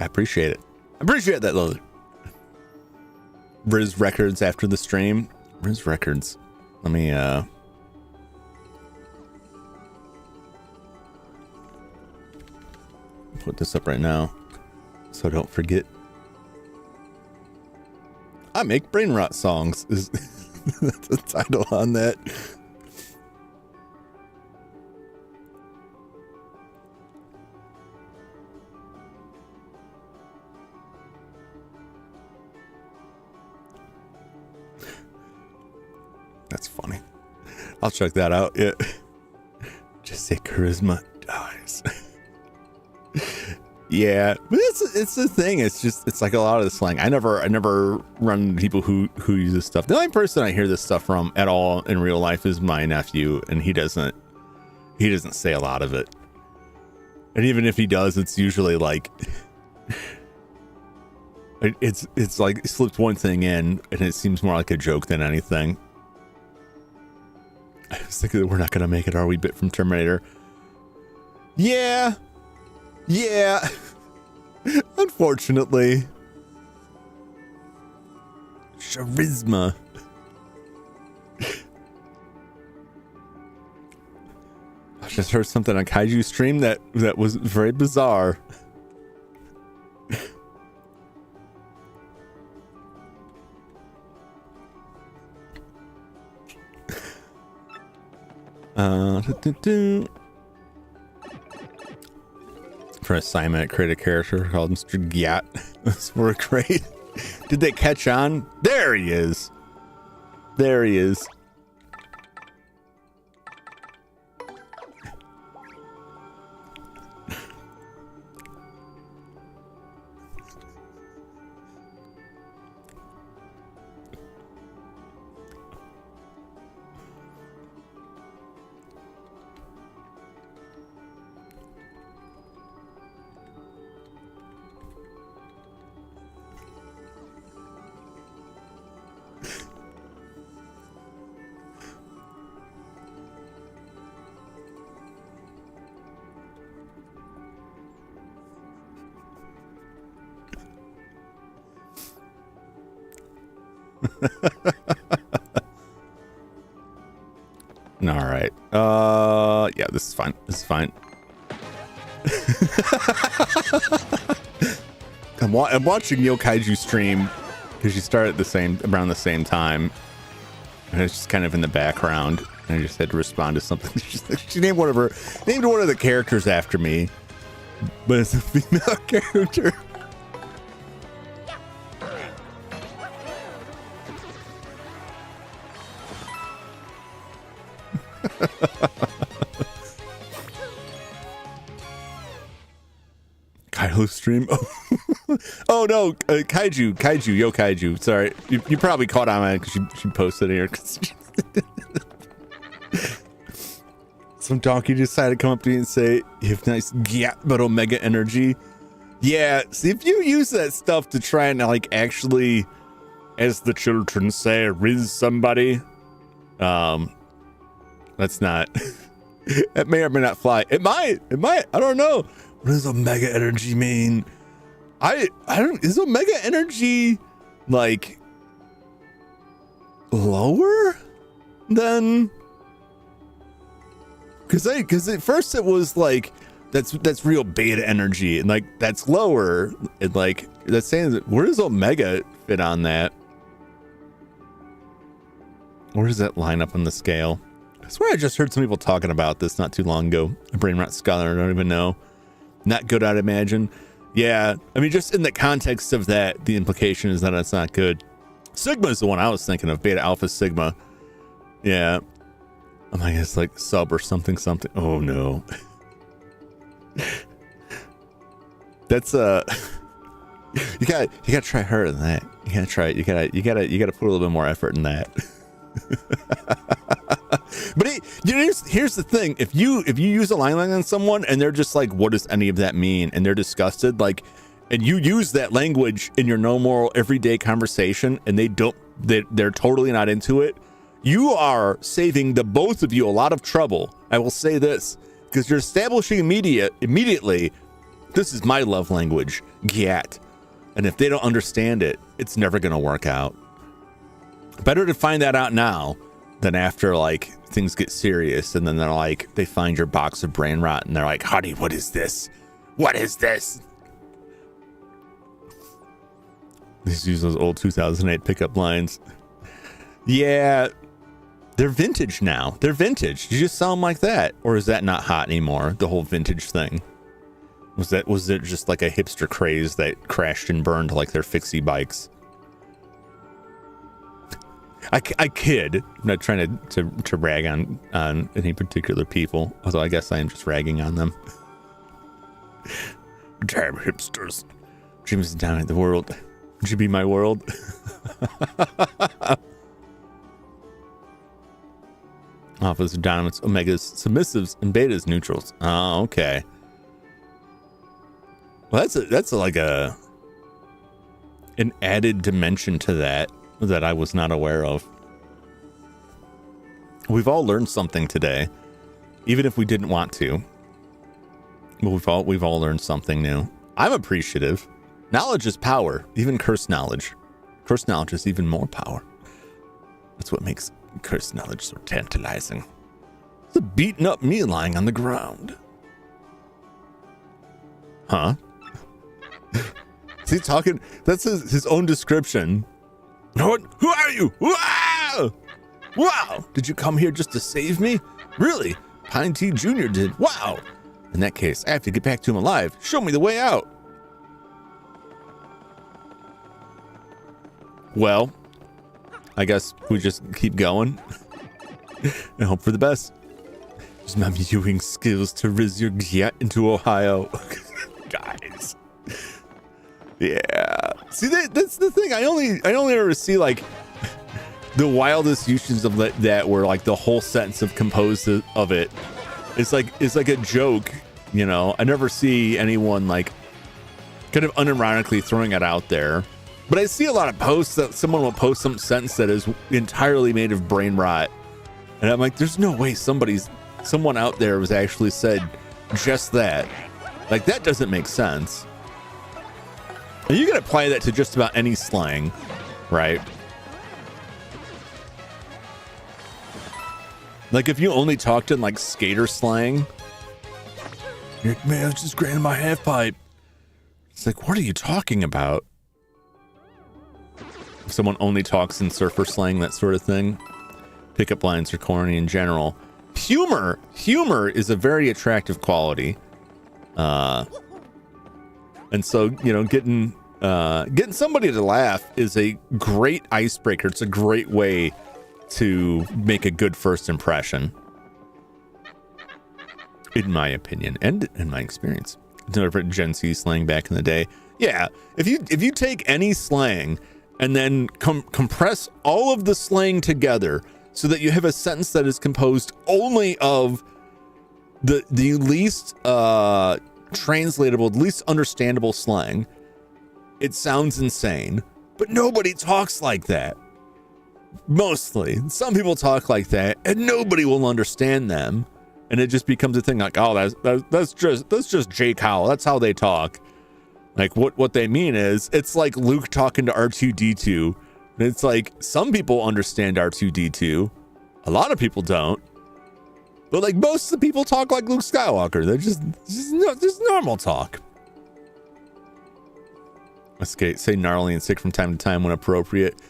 I appreciate it. I appreciate that, Lily. Riz Records after the stream. Riz Records. Let me put this up right now so I don't forget. I make brain rot songs is the title on that. That's funny. I'll check that out. Yeah. Just say charisma dies. Yeah, but it's the thing. It's like a lot of the slang. I never run into people who use this stuff. The only person I hear this stuff from at all in real life is my nephew, and he doesn't say a lot of it. And even if he does, it's usually like it's like slipped one thing in, and it seems more like a joke than anything. I was thinking that we're not gonna make it, are we? Bit from Terminator. Yeah. Unfortunately. Charisma. I just heard something on Kaiju stream that was very bizarre. For assignment, create a character called Mr. Gyat. That's work great. Did they catch on? There he is. There he is. All right. Yeah, this is fine. This is fine. I'm watching Yo Kaiju stream because she started around the same time, and it's just kind of in the background. And I just had to respond to something. She named one of the characters after me, but it's a female character. Kylo stream. Oh no, Kaiju, Yo Kaiju. Sorry, you probably caught on it because she posted it here. Some donkey decided to come up to me and say, "You have nice gyat but omega energy." Yeah, see, if you use that stuff to try and like actually, as the children say, riz somebody, that's not. That may or may not fly. It might. I don't know. What does omega energy mean? I don't. Is omega energy like lower than? Because at first it was like that's real beta energy, and like that's lower, and like that's saying that, where does omega fit on that? Where does that line up on the scale? I swear I just heard some people talking about this not too long ago. A brain rot scholar, I don't even know. Not good, I'd imagine. Yeah, I mean, just in the context of that, the implication is that it's not good. Sigma is the one I was thinking of, beta, alpha, sigma. Yeah. I mean, it's like sub or something. Oh no. That's you gotta try harder than that. You gotta try it. You gotta put a little bit more effort in that. But here's the thing: if you use a line on someone and they're just like, "What does any of that mean?" and they're disgusted, like, and you use that language in your normal everyday conversation, and they're totally not into it, you are saving the both of you a lot of trouble. I will say this, because you're establishing immediately, this is my love language, gyat. And if they don't understand it, it's never going to work out. Better to find that out now than after, like, things get serious and then they're like, they find your box of brain rot and they're like, honey, what is this? What is this? Just use those old 2008 pickup lines. Yeah, they're vintage now. They're vintage. You just sell them like that. Or is that not hot anymore? The whole vintage thing. Was it just like a hipster craze that crashed and burned like their fixie bikes? I kid. I'm not trying to rag on any particular people, although I guess I am just ragging on them. Damn hipsters. Dreams down in the world. Would you be my world? Alphas, dominants, omegas, submissives, and betas, neutrals. Oh, okay. Well, that's like an added dimension to that I was not aware of. We've all learned something today, even if we didn't want to. But we've all learned something new. I'm appreciative. Knowledge is power, even cursed knowledge. Cursed knowledge is even more power. That's what makes cursed knowledge so tantalizing. It's a beaten up me lying on the ground. Huh? Is he talking? That's his own description. What? Who are you? Wow! Wow! Did you come here just to save me? Really? Pine T Jr. did. Wow! In that case, I have to get back to him alive. Show me the way out. Well, I guess we just keep going and hope for the best. Use my viewing skills to riz your gyat into Ohio. Guys. Yeah. See, that's the thing. I only ever see like the wildest uses of that where like the whole sentence of composed of it. It's like a joke, you know. I never see anyone like kind of unironically throwing it out there. But I see a lot of posts that someone will post some sentence that is entirely made of brain rot. And I'm like, there's no way someone out there was actually said just that. Like, that doesn't make sense. And you can apply that to just about any slang, right? Like, if you only talked in like skater slang, you're like, man, I was just grinding my half pipe. It's like, what are you talking about? If someone only talks in surfer slang, that sort of thing. Pickup lines are corny in general. Humor is a very attractive quality. And so, you know, getting somebody to laugh is a great icebreaker. It's a great way to make a good first impression, in my opinion and in my experience. Gen Z slang back in the day. Yeah, if you take any slang and then compress all of the slang together so that you have a sentence that is composed only of the least translatable, least understandable slang, it sounds insane. But nobody talks like that. Mostly. Some people talk like that and nobody will understand them. And it just becomes a thing like, oh, that's just Jake Howell. That's how they talk. Like what they mean is, it's like Luke talking to R2-D2. And it's like, some people understand R2-D2. A lot of people don't. But like most of the people talk like Luke Skywalker. They're just normal talk. Okay, say gnarly and sick from time to time when appropriate.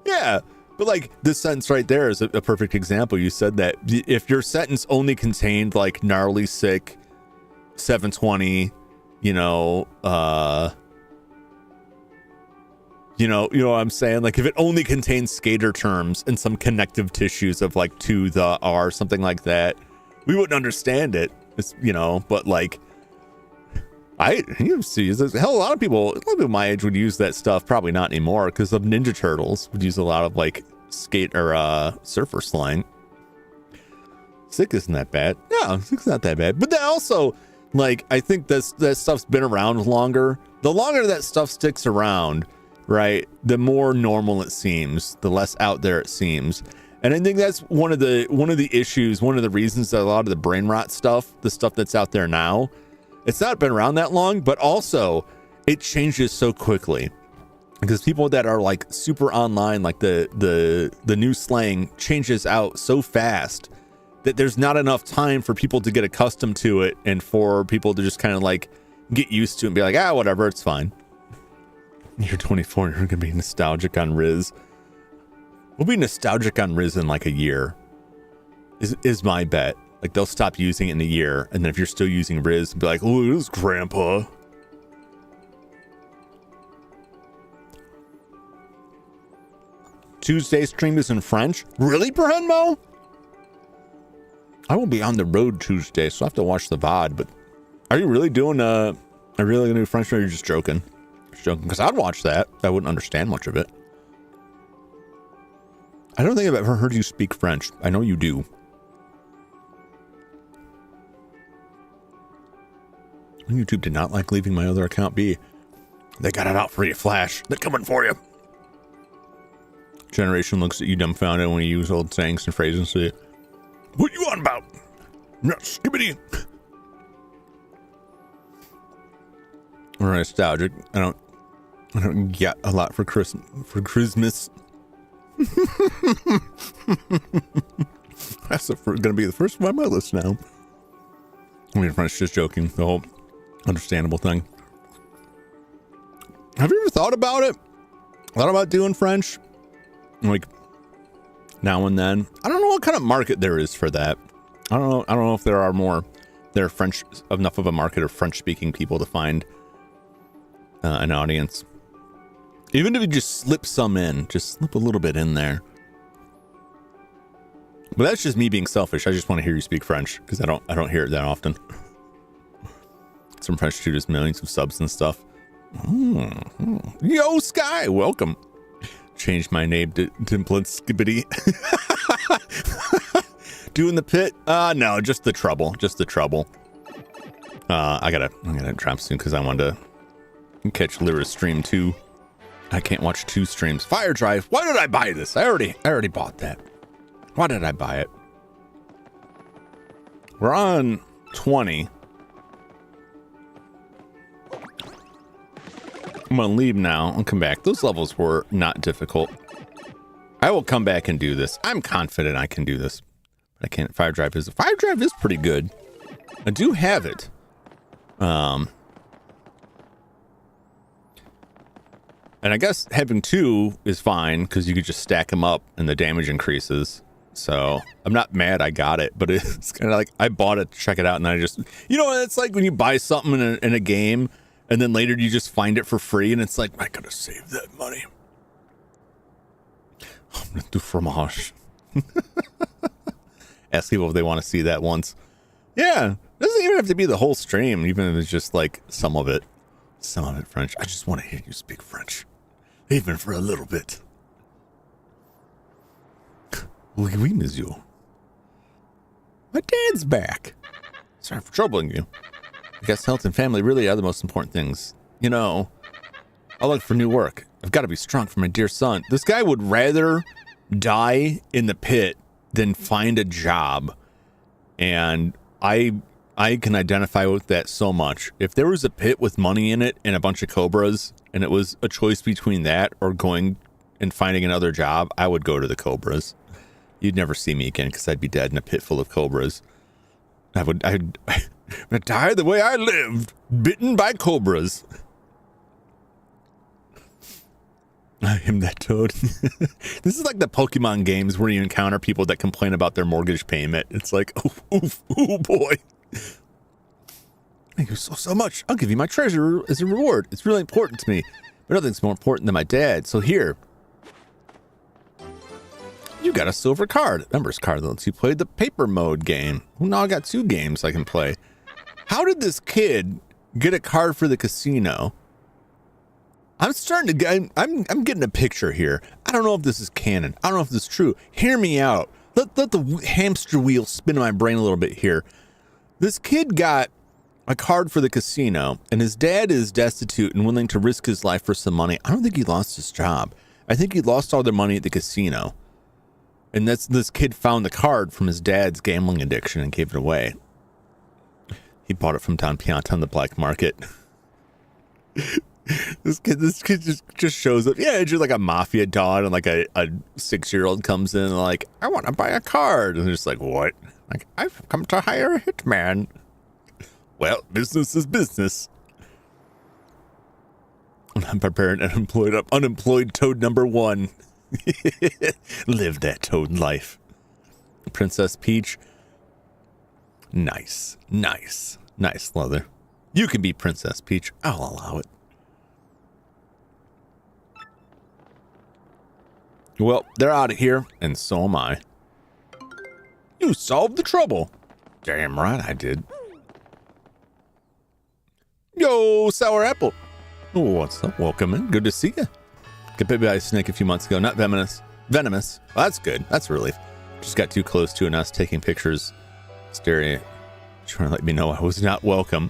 Yeah, But like this sentence right there is a perfect example. You said that if your sentence only contained like gnarly sick, 720, you know what I'm saying? Like if it only contains skater terms and some connective tissues of like to, the, are, something like that, we wouldn't understand it. It's, but like you see, hell, a lot of people my age would use that stuff. Probably not anymore because of Ninja Turtles would use a lot of like skate or surfer slang. Sick isn't that bad. Yeah, sick's not that bad. But then also, like, I think that stuff's been around longer. The longer that stuff sticks around, right, the more normal it seems, the less out there it seems. And I think that's one of the issues, one of the reasons that a lot of the brain rot stuff, the stuff that's out there now, it's not been around that long, but also it changes so quickly because people that are like super online, like the new slang changes out so fast that there's not enough time for people to get accustomed to it and for people to just kind of like get used to it and be like, whatever, it's fine. You're 24, you're going to be nostalgic on Riz. We'll be nostalgic on Riz in like a year, is my bet. Like they'll stop using it in a year, and then if you're still using Riz, be like, "Oh, it is Grandpa." Tuesday stream is in French. Really, Brenmo? I will be on the road Tuesday, so I have to watch the VOD. But are you really doing are you really gonna do French, or are you just joking? Just joking, because I'd watch that. I wouldn't understand much of it. I don't think I've ever heard you speak French. I know you do. YouTube did not like leaving my other account be. They got it out for you, Flash. They're coming for you. Generation looks at you dumbfounded when you use old sayings and phrases and say, "What you on about? Not skibbity." Or nostalgic. I don't get a lot for Christmas. That's gonna be the first one on my list now. I mean, French, just joking. The whole understandable thing. Have you ever thought about it? Thought about doing French? Like now and then. I don't know what kind of market there is for that. I don't know if there are French enough of a market of French speaking people to find an audience. Even if you just slip some in, just slip a little bit in there. But that's just me being selfish. I just want to hear you speak French because I don't hear it that often. Some French tutors, millions of subs and stuff. Yo, Sky, welcome. Changed my name to Dimplin Skibbity. Doing the pit? No, just the trouble. Just the trouble. I gotta drop soon because I wanted to catch Lyra's stream too. I can't watch 2 streams. Fire Drive. Why did I buy this? I already bought that. Why did I buy it? We're on 20. I'm gonna leave now and come back. Those levels were not difficult. I will come back and do this. I'm confident I can do this. But I can't. Fire Drive is pretty good. I do have it. And I guess having 2 is fine because you could just stack them up and the damage increases. So I'm not mad I got it, but it's kind of like I bought it to check it out, and then I just, it's like when you buy something in a game and then later you just find it for free and it's like, I gotta save that money. I'm gonna do fromage. Ask people if they want to see that once. Yeah, it doesn't even have to be the whole stream, even if it's just like some of it French. I just want to hear you speak French, even for a little bit. Oui, monsieur. My dad's back. Sorry for troubling you. I guess health and family really are the most important things. I'll look for new work. I've got to be strong for my dear son. This guy would rather die in the pit than find a job. And I can identify with that so much. If there was a pit with money in it and a bunch of cobras, and it was a choice between that or going and finding another job, I would go to the cobras. You'd never see me again because I'd be dead in a pit full of cobras. I'd die the way I lived, bitten by cobras. I am that toad. This is like the Pokemon games where you encounter people that complain about their mortgage payment. It's like, oh boy. Thank you so much. I'll give you my treasure as a reward. It's really important to me. But nothing's more important than my dad. So here, you got a silver card. Members card that lets you play the paper mode game. Well, now I got 2 games I can play. How did this kid get a card for the casino? I'm starting to get, I'm getting a picture here. I don't know if this is canon. I don't know if this is true. Hear me out. Let the hamster wheel spin in my brain a little bit here. This kid got a card for the casino, and his dad is destitute and willing to risk his life for some money. I don't think he lost his job. I think he lost all their money at the casino. And this kid found the card from his dad's gambling addiction and gave it away. He bought it from Don Pianta on the black market. This kid just shows up. Yeah, it's just like a mafia don, and like a 6-year-old comes in and like, I want to buy a card. And they're just like, what? Like, I've come to hire a hitman. Well, business is business. I'm preparing unemployed toad number 1. Live that toad life. Princess Peach. Nice, leather. You can be Princess Peach. I'll allow it. Well, they're out of here, and so am I. You solved the trouble. Damn right I did. Yo, Sour Apple. What's up? Welcome in. Good to see you. Got bit by a snake a few months ago. Not venomous. Venomous. Well, that's good. That's a relief. Just got too close to us taking pictures. Staring. Trying to let me know I was not welcome.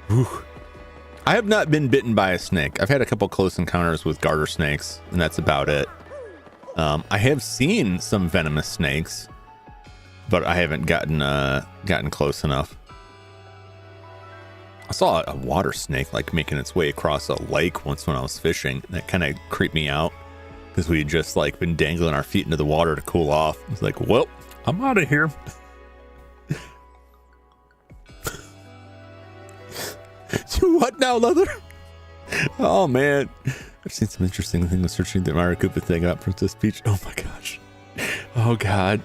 Whew. I have not been bitten by a snake. I've had a couple close encounters with garter snakes, and that's about it. I have seen some venomous snakes, but I haven't gotten close enough. I saw a water snake like making its way across a lake once when I was fishing. That kind of creeped me out because we had just like been dangling our feet into the water to cool off. It's like, well, I'm out of here. What now, Leather? Oh man, I've seen some interesting things searching the Maricopa thing about Princess Peach. Oh my gosh. Oh god.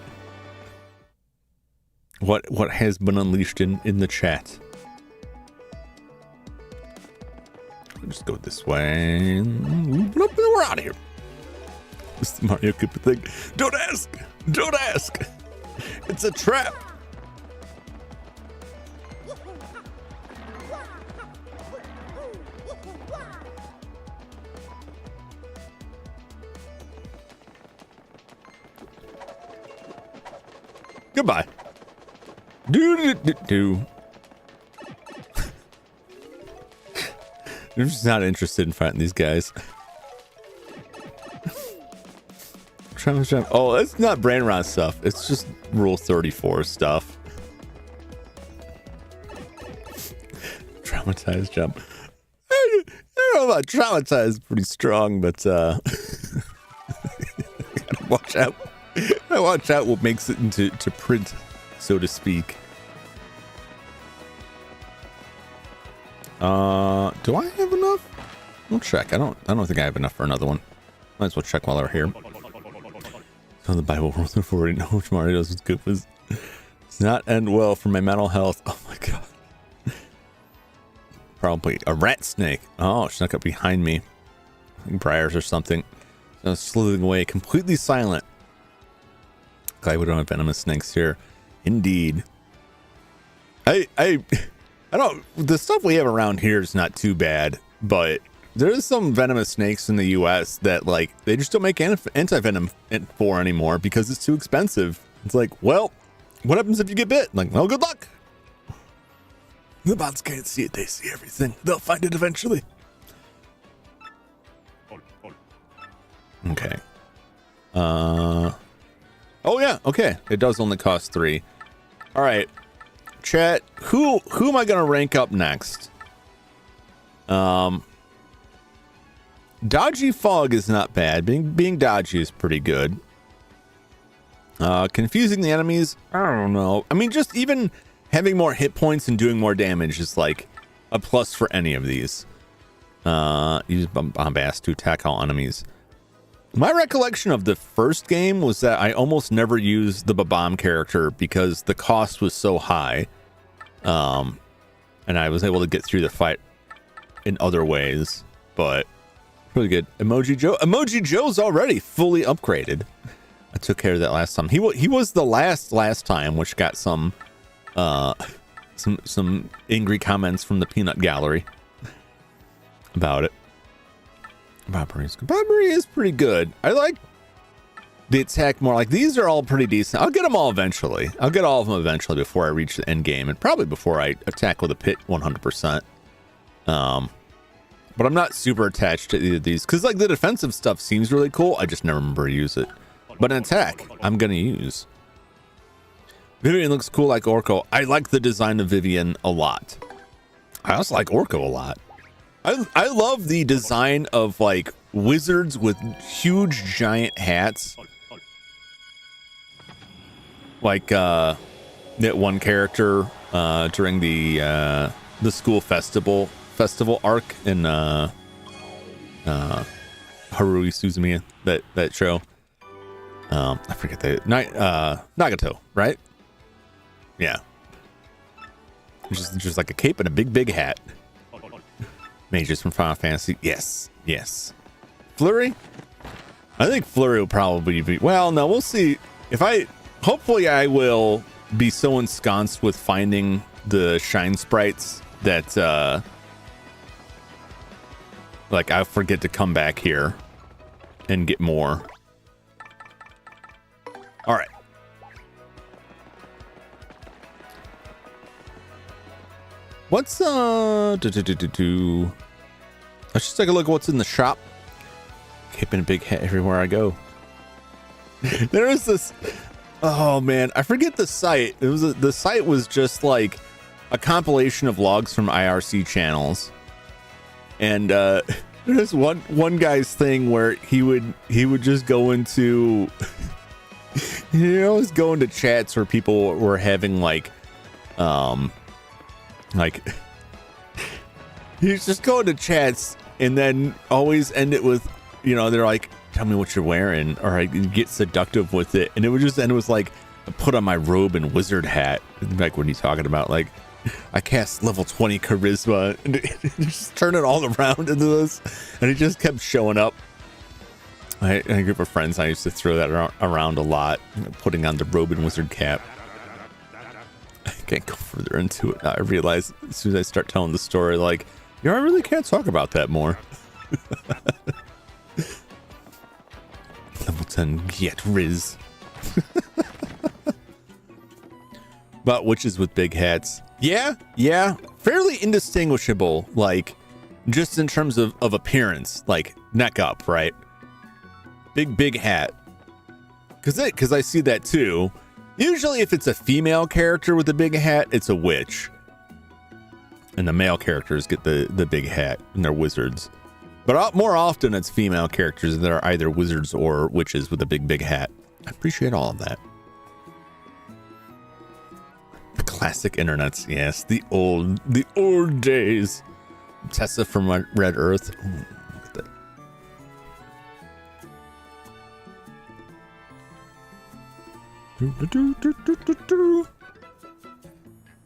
What has been unleashed in the chat? Just go this way. We're out of here. This is the Mario Koopa thing. Don't ask. Don't ask. It's a trap. Goodbye. Do. I'm just not interested in fighting these guys. Oh, it's not brain rot stuff. It's just Rule 34 stuff. Traumatized jump. I don't know about traumatized. Pretty strong, but gotta watch out. I watch out what makes it into print, so to speak. Do I have enough? We'll check. I don't think I have enough for another one. Might as well check while we're here. So the Bible rules before we know which Mario does with Koopas. Does not end well for my mental health. Oh my god. Probably a rat snake. Oh, it snuck up behind me. Briars or something. So slithering away, completely silent. Glad we don't have venomous snakes here. Indeed. I don't. The stuff we have around here is not too bad, but there's some venomous snakes in the U.S. that like they just don't make anti-venom for anymore because it's too expensive. It's like, well, what happens if you get bit? Like, well, good luck. The bots can't see it; they see everything. They'll find it eventually. Okay. Oh yeah. Okay. It does only cost 3. All right. Chat, who am I gonna rank up next? Dodgy fog is not bad. Being dodgy is pretty good. Confusing the enemies, I don't know. I mean, just even having more hit points and doing more damage is like a plus for any of these. Use bombast to attack all enemies. My recollection of the first game was that I almost never used the Babam character because the cost was so high. And I was able to get through the fight in other ways, but really good. Emoji Joe's already fully upgraded. I took care of that last time. He was the last time, which got some angry comments from the peanut gallery about it. Bobbery is pretty good. I like the attack more. Like, these are all pretty decent. I'll get them all eventually. I'll get all of them eventually before I reach the end game, and probably before I attack with a pit 100%. But I'm not super attached to either of these because, like, the defensive stuff seems really cool. I just never remember to use it. But an attack, I'm gonna use. Vivian looks cool like Orko. I like the design of Vivian a lot. I also like Orko a lot. I love the design of, like, wizards with huge giant hats. Like that one character during the school festival arc in Haruhi Suzumiya, that show. I forget the Nagato, right? Yeah. Just like a cape and a big hat. Mages from Final Fantasy. Yes. Flurry? I think Flurry will probably be... Well, no, we'll see. Hopefully I will be so ensconced with finding the shine sprites that, like, I forget to come back here and get more. All right. What's let's just take a look at what's in the shop. Keeping a big hat everywhere I go. There was this, oh man, I forget the site. The site was just like a compilation of logs from IRC channels. And there's one guy's thing where he would just go into he always go into chats where people were having like he's just going to chats and then always end it with, you know, they're like, tell me what you're wearing, or I get seductive with it, and it would just end with like, I put on my robe and wizard hat. Like, what are you talking about? Like, I cast level 20 charisma and just turn it all around into this, and it just kept showing up. A group of friends, I used to throw that around a lot, putting on the robe and wizard cap. I can't go further into it now. I realize as soon as I start telling the story, like, you know, I really can't talk about that more. Level 10, get Riz. But witches with big hats. Yeah. Fairly indistinguishable, like, just in terms of appearance, like, neck up, right? Big hat. Because I see that too. Usually if it's a female character with a big hat, it's a witch. And the male characters get the big hat, and they're wizards. But more often it's female characters that are either wizards or witches with a big hat. I appreciate all of that. The classic internets, yes. The old days. Tessa from Red Earth. Ooh, look at that.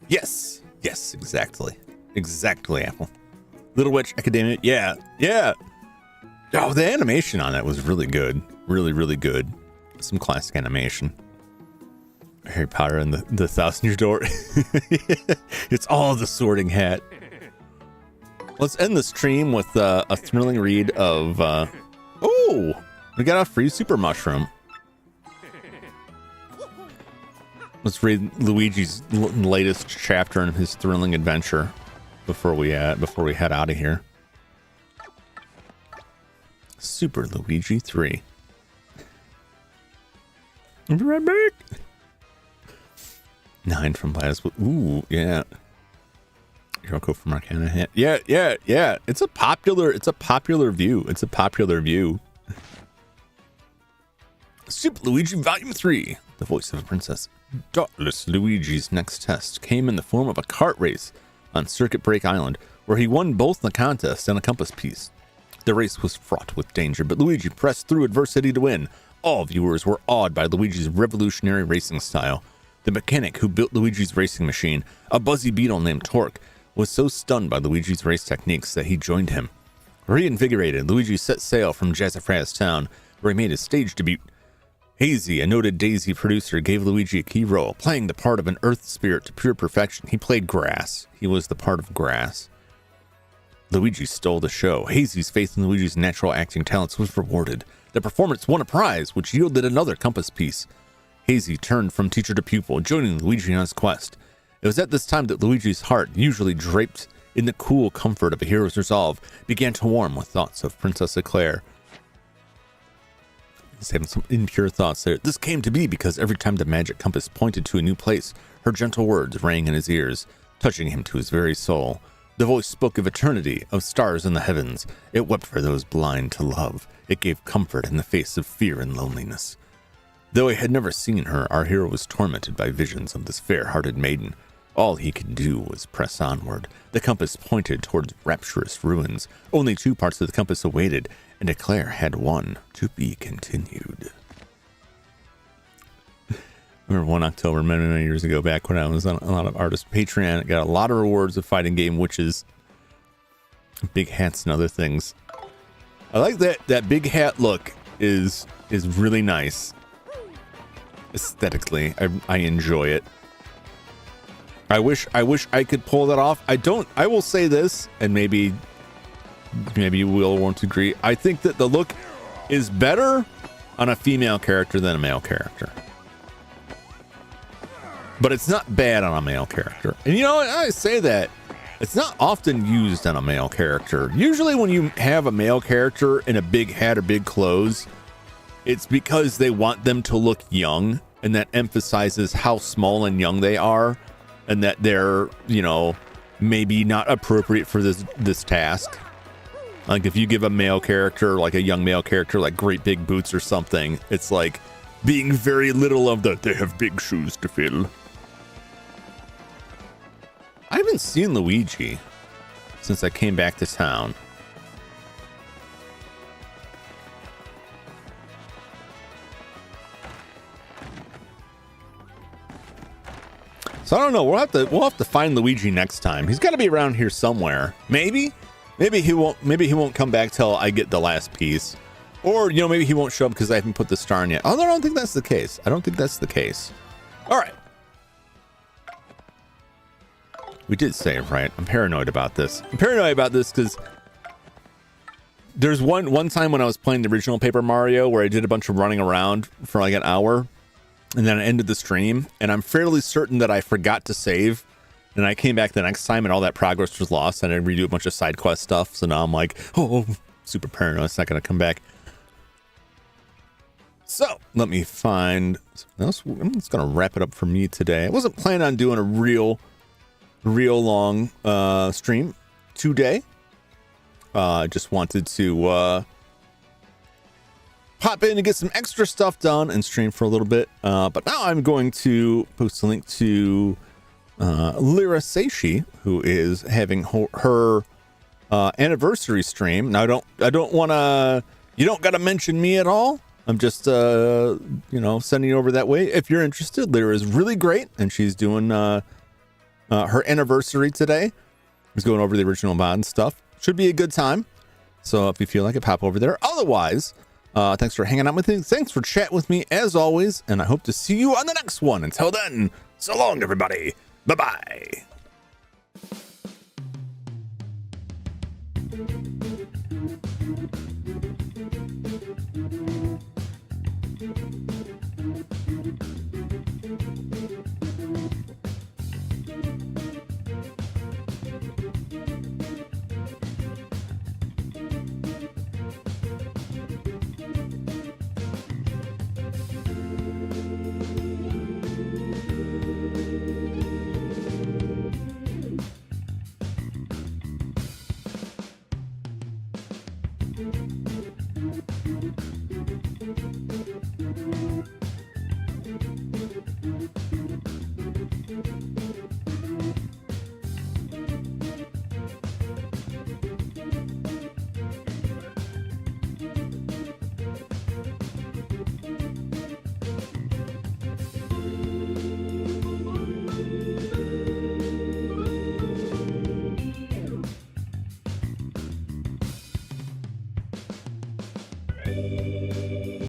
Yes, exactly, Apple. Little Witch Academia, yeah. Oh, the animation on that was really good, really good. Some classic animation. Harry Potter and the Thousand-Year Door. It's all the Sorting Hat. Let's end the stream with a thrilling read of. Oh, we got a free super mushroom. Let's read Luigi's latest chapter in his thrilling adventure before we head out of here. Super Luigi 3. I'll be right back. 9 from Blas. Ooh, yeah. Hiroko from Arcana Hat. Yeah. It's a popular view. Super Luigi Volume 3. The voice of a princess. Dauntless Luigi's next test came in the form of a kart race on Circuit Break Island, where he won both the contest and a compass piece. The race was fraught with danger, but Luigi pressed through adversity to win. All viewers were awed by Luigi's revolutionary racing style. The mechanic who built Luigi's racing machine, a buzzy beetle named Torque, was so stunned by Luigi's race techniques that he joined him. Reinvigorated, Luigi set sail from Jazzafraz Town, where he made his stage debut. Hazy, a noted Daisy producer, gave Luigi a key role, playing the part of an earth spirit to pure perfection. He played grass. He was the part of grass. Luigi stole the show. Hazy's faith in Luigi's natural acting talents was rewarded. The performance won a prize, which yielded another compass piece. Hazy turned from teacher to pupil, joining Luigi on his quest. It was at this time that Luigi's heart, usually draped in the cool comfort of a hero's resolve, began to warm with thoughts of Princess Eclair. He's having some impure thoughts there. This came to be because every time the magic compass pointed to a new place, her gentle words rang in his ears, touching him to his very soul. The voice spoke of eternity, of stars in the heavens. It wept for those blind to love. It gave comfort in the face of fear and loneliness. Though he had never seen her, our hero was tormented by visions of this fair-hearted maiden. All he could do was press onward. The compass pointed towards rapturous ruins. Only 2 parts of the compass awaited, and Eclair had one to be continued. I remember one October many, many years ago, back when I was on a lot of artist Patreon, I got a lot of rewards of fighting game witches, big hats and other things. I like that big hat look is really nice. Aesthetically, I enjoy it. I wish I could pull that off. I will say this, and maybe you won't agree. I think that the look is better on a female character than a male character. But it's not bad on a male character. And you know what? I say that. It's not often used on a male character. Usually when you have a male character in a big hat or big clothes, it's because they want them to look young, and that emphasizes how small and young they are, and that they're, maybe not appropriate for this task. Like if you give a male character, like a young male character, like great big boots or something, it's like being very little of they have big shoes to fill. I haven't seen Luigi since I came back to town. So I don't know. We'll have to find Luigi next time. He's got to be around here somewhere. Maybe he won't come back till I get the last piece, or maybe he won't show up because I haven't put the star in yet. Although I don't think that's the case. All right. We did save, right? I'm paranoid about this. Because there's one time when I was playing the original Paper Mario where I did a bunch of running around for like an hour, and then I ended the stream, and I'm fairly certain that I forgot to save, and I came back the next time and all that progress was lost, and I redo a bunch of side quest stuff. So now I'm like, super paranoid. It's not going to come back. So let me find something else. I'm just going to wrap it up for me today. I wasn't planning on doing a real long stream today. I just wanted to pop in and get some extra stuff done and stream for a little bit. But now I'm going to post a link to Lyra Seishi, who is having her anniversary stream. Now I don't want to. You don't got to mention me at all. I'm just sending you over that way. If you're interested, Lyra is really great, and she's doing her anniversary today. He's going over the original mod and stuff. Should be a good time. So if you feel like it, pop over there. Otherwise, thanks for hanging out with me. Thanks for chatting with me as always. And I hope to see you on the next one. Until then, so long, everybody. Bye-bye.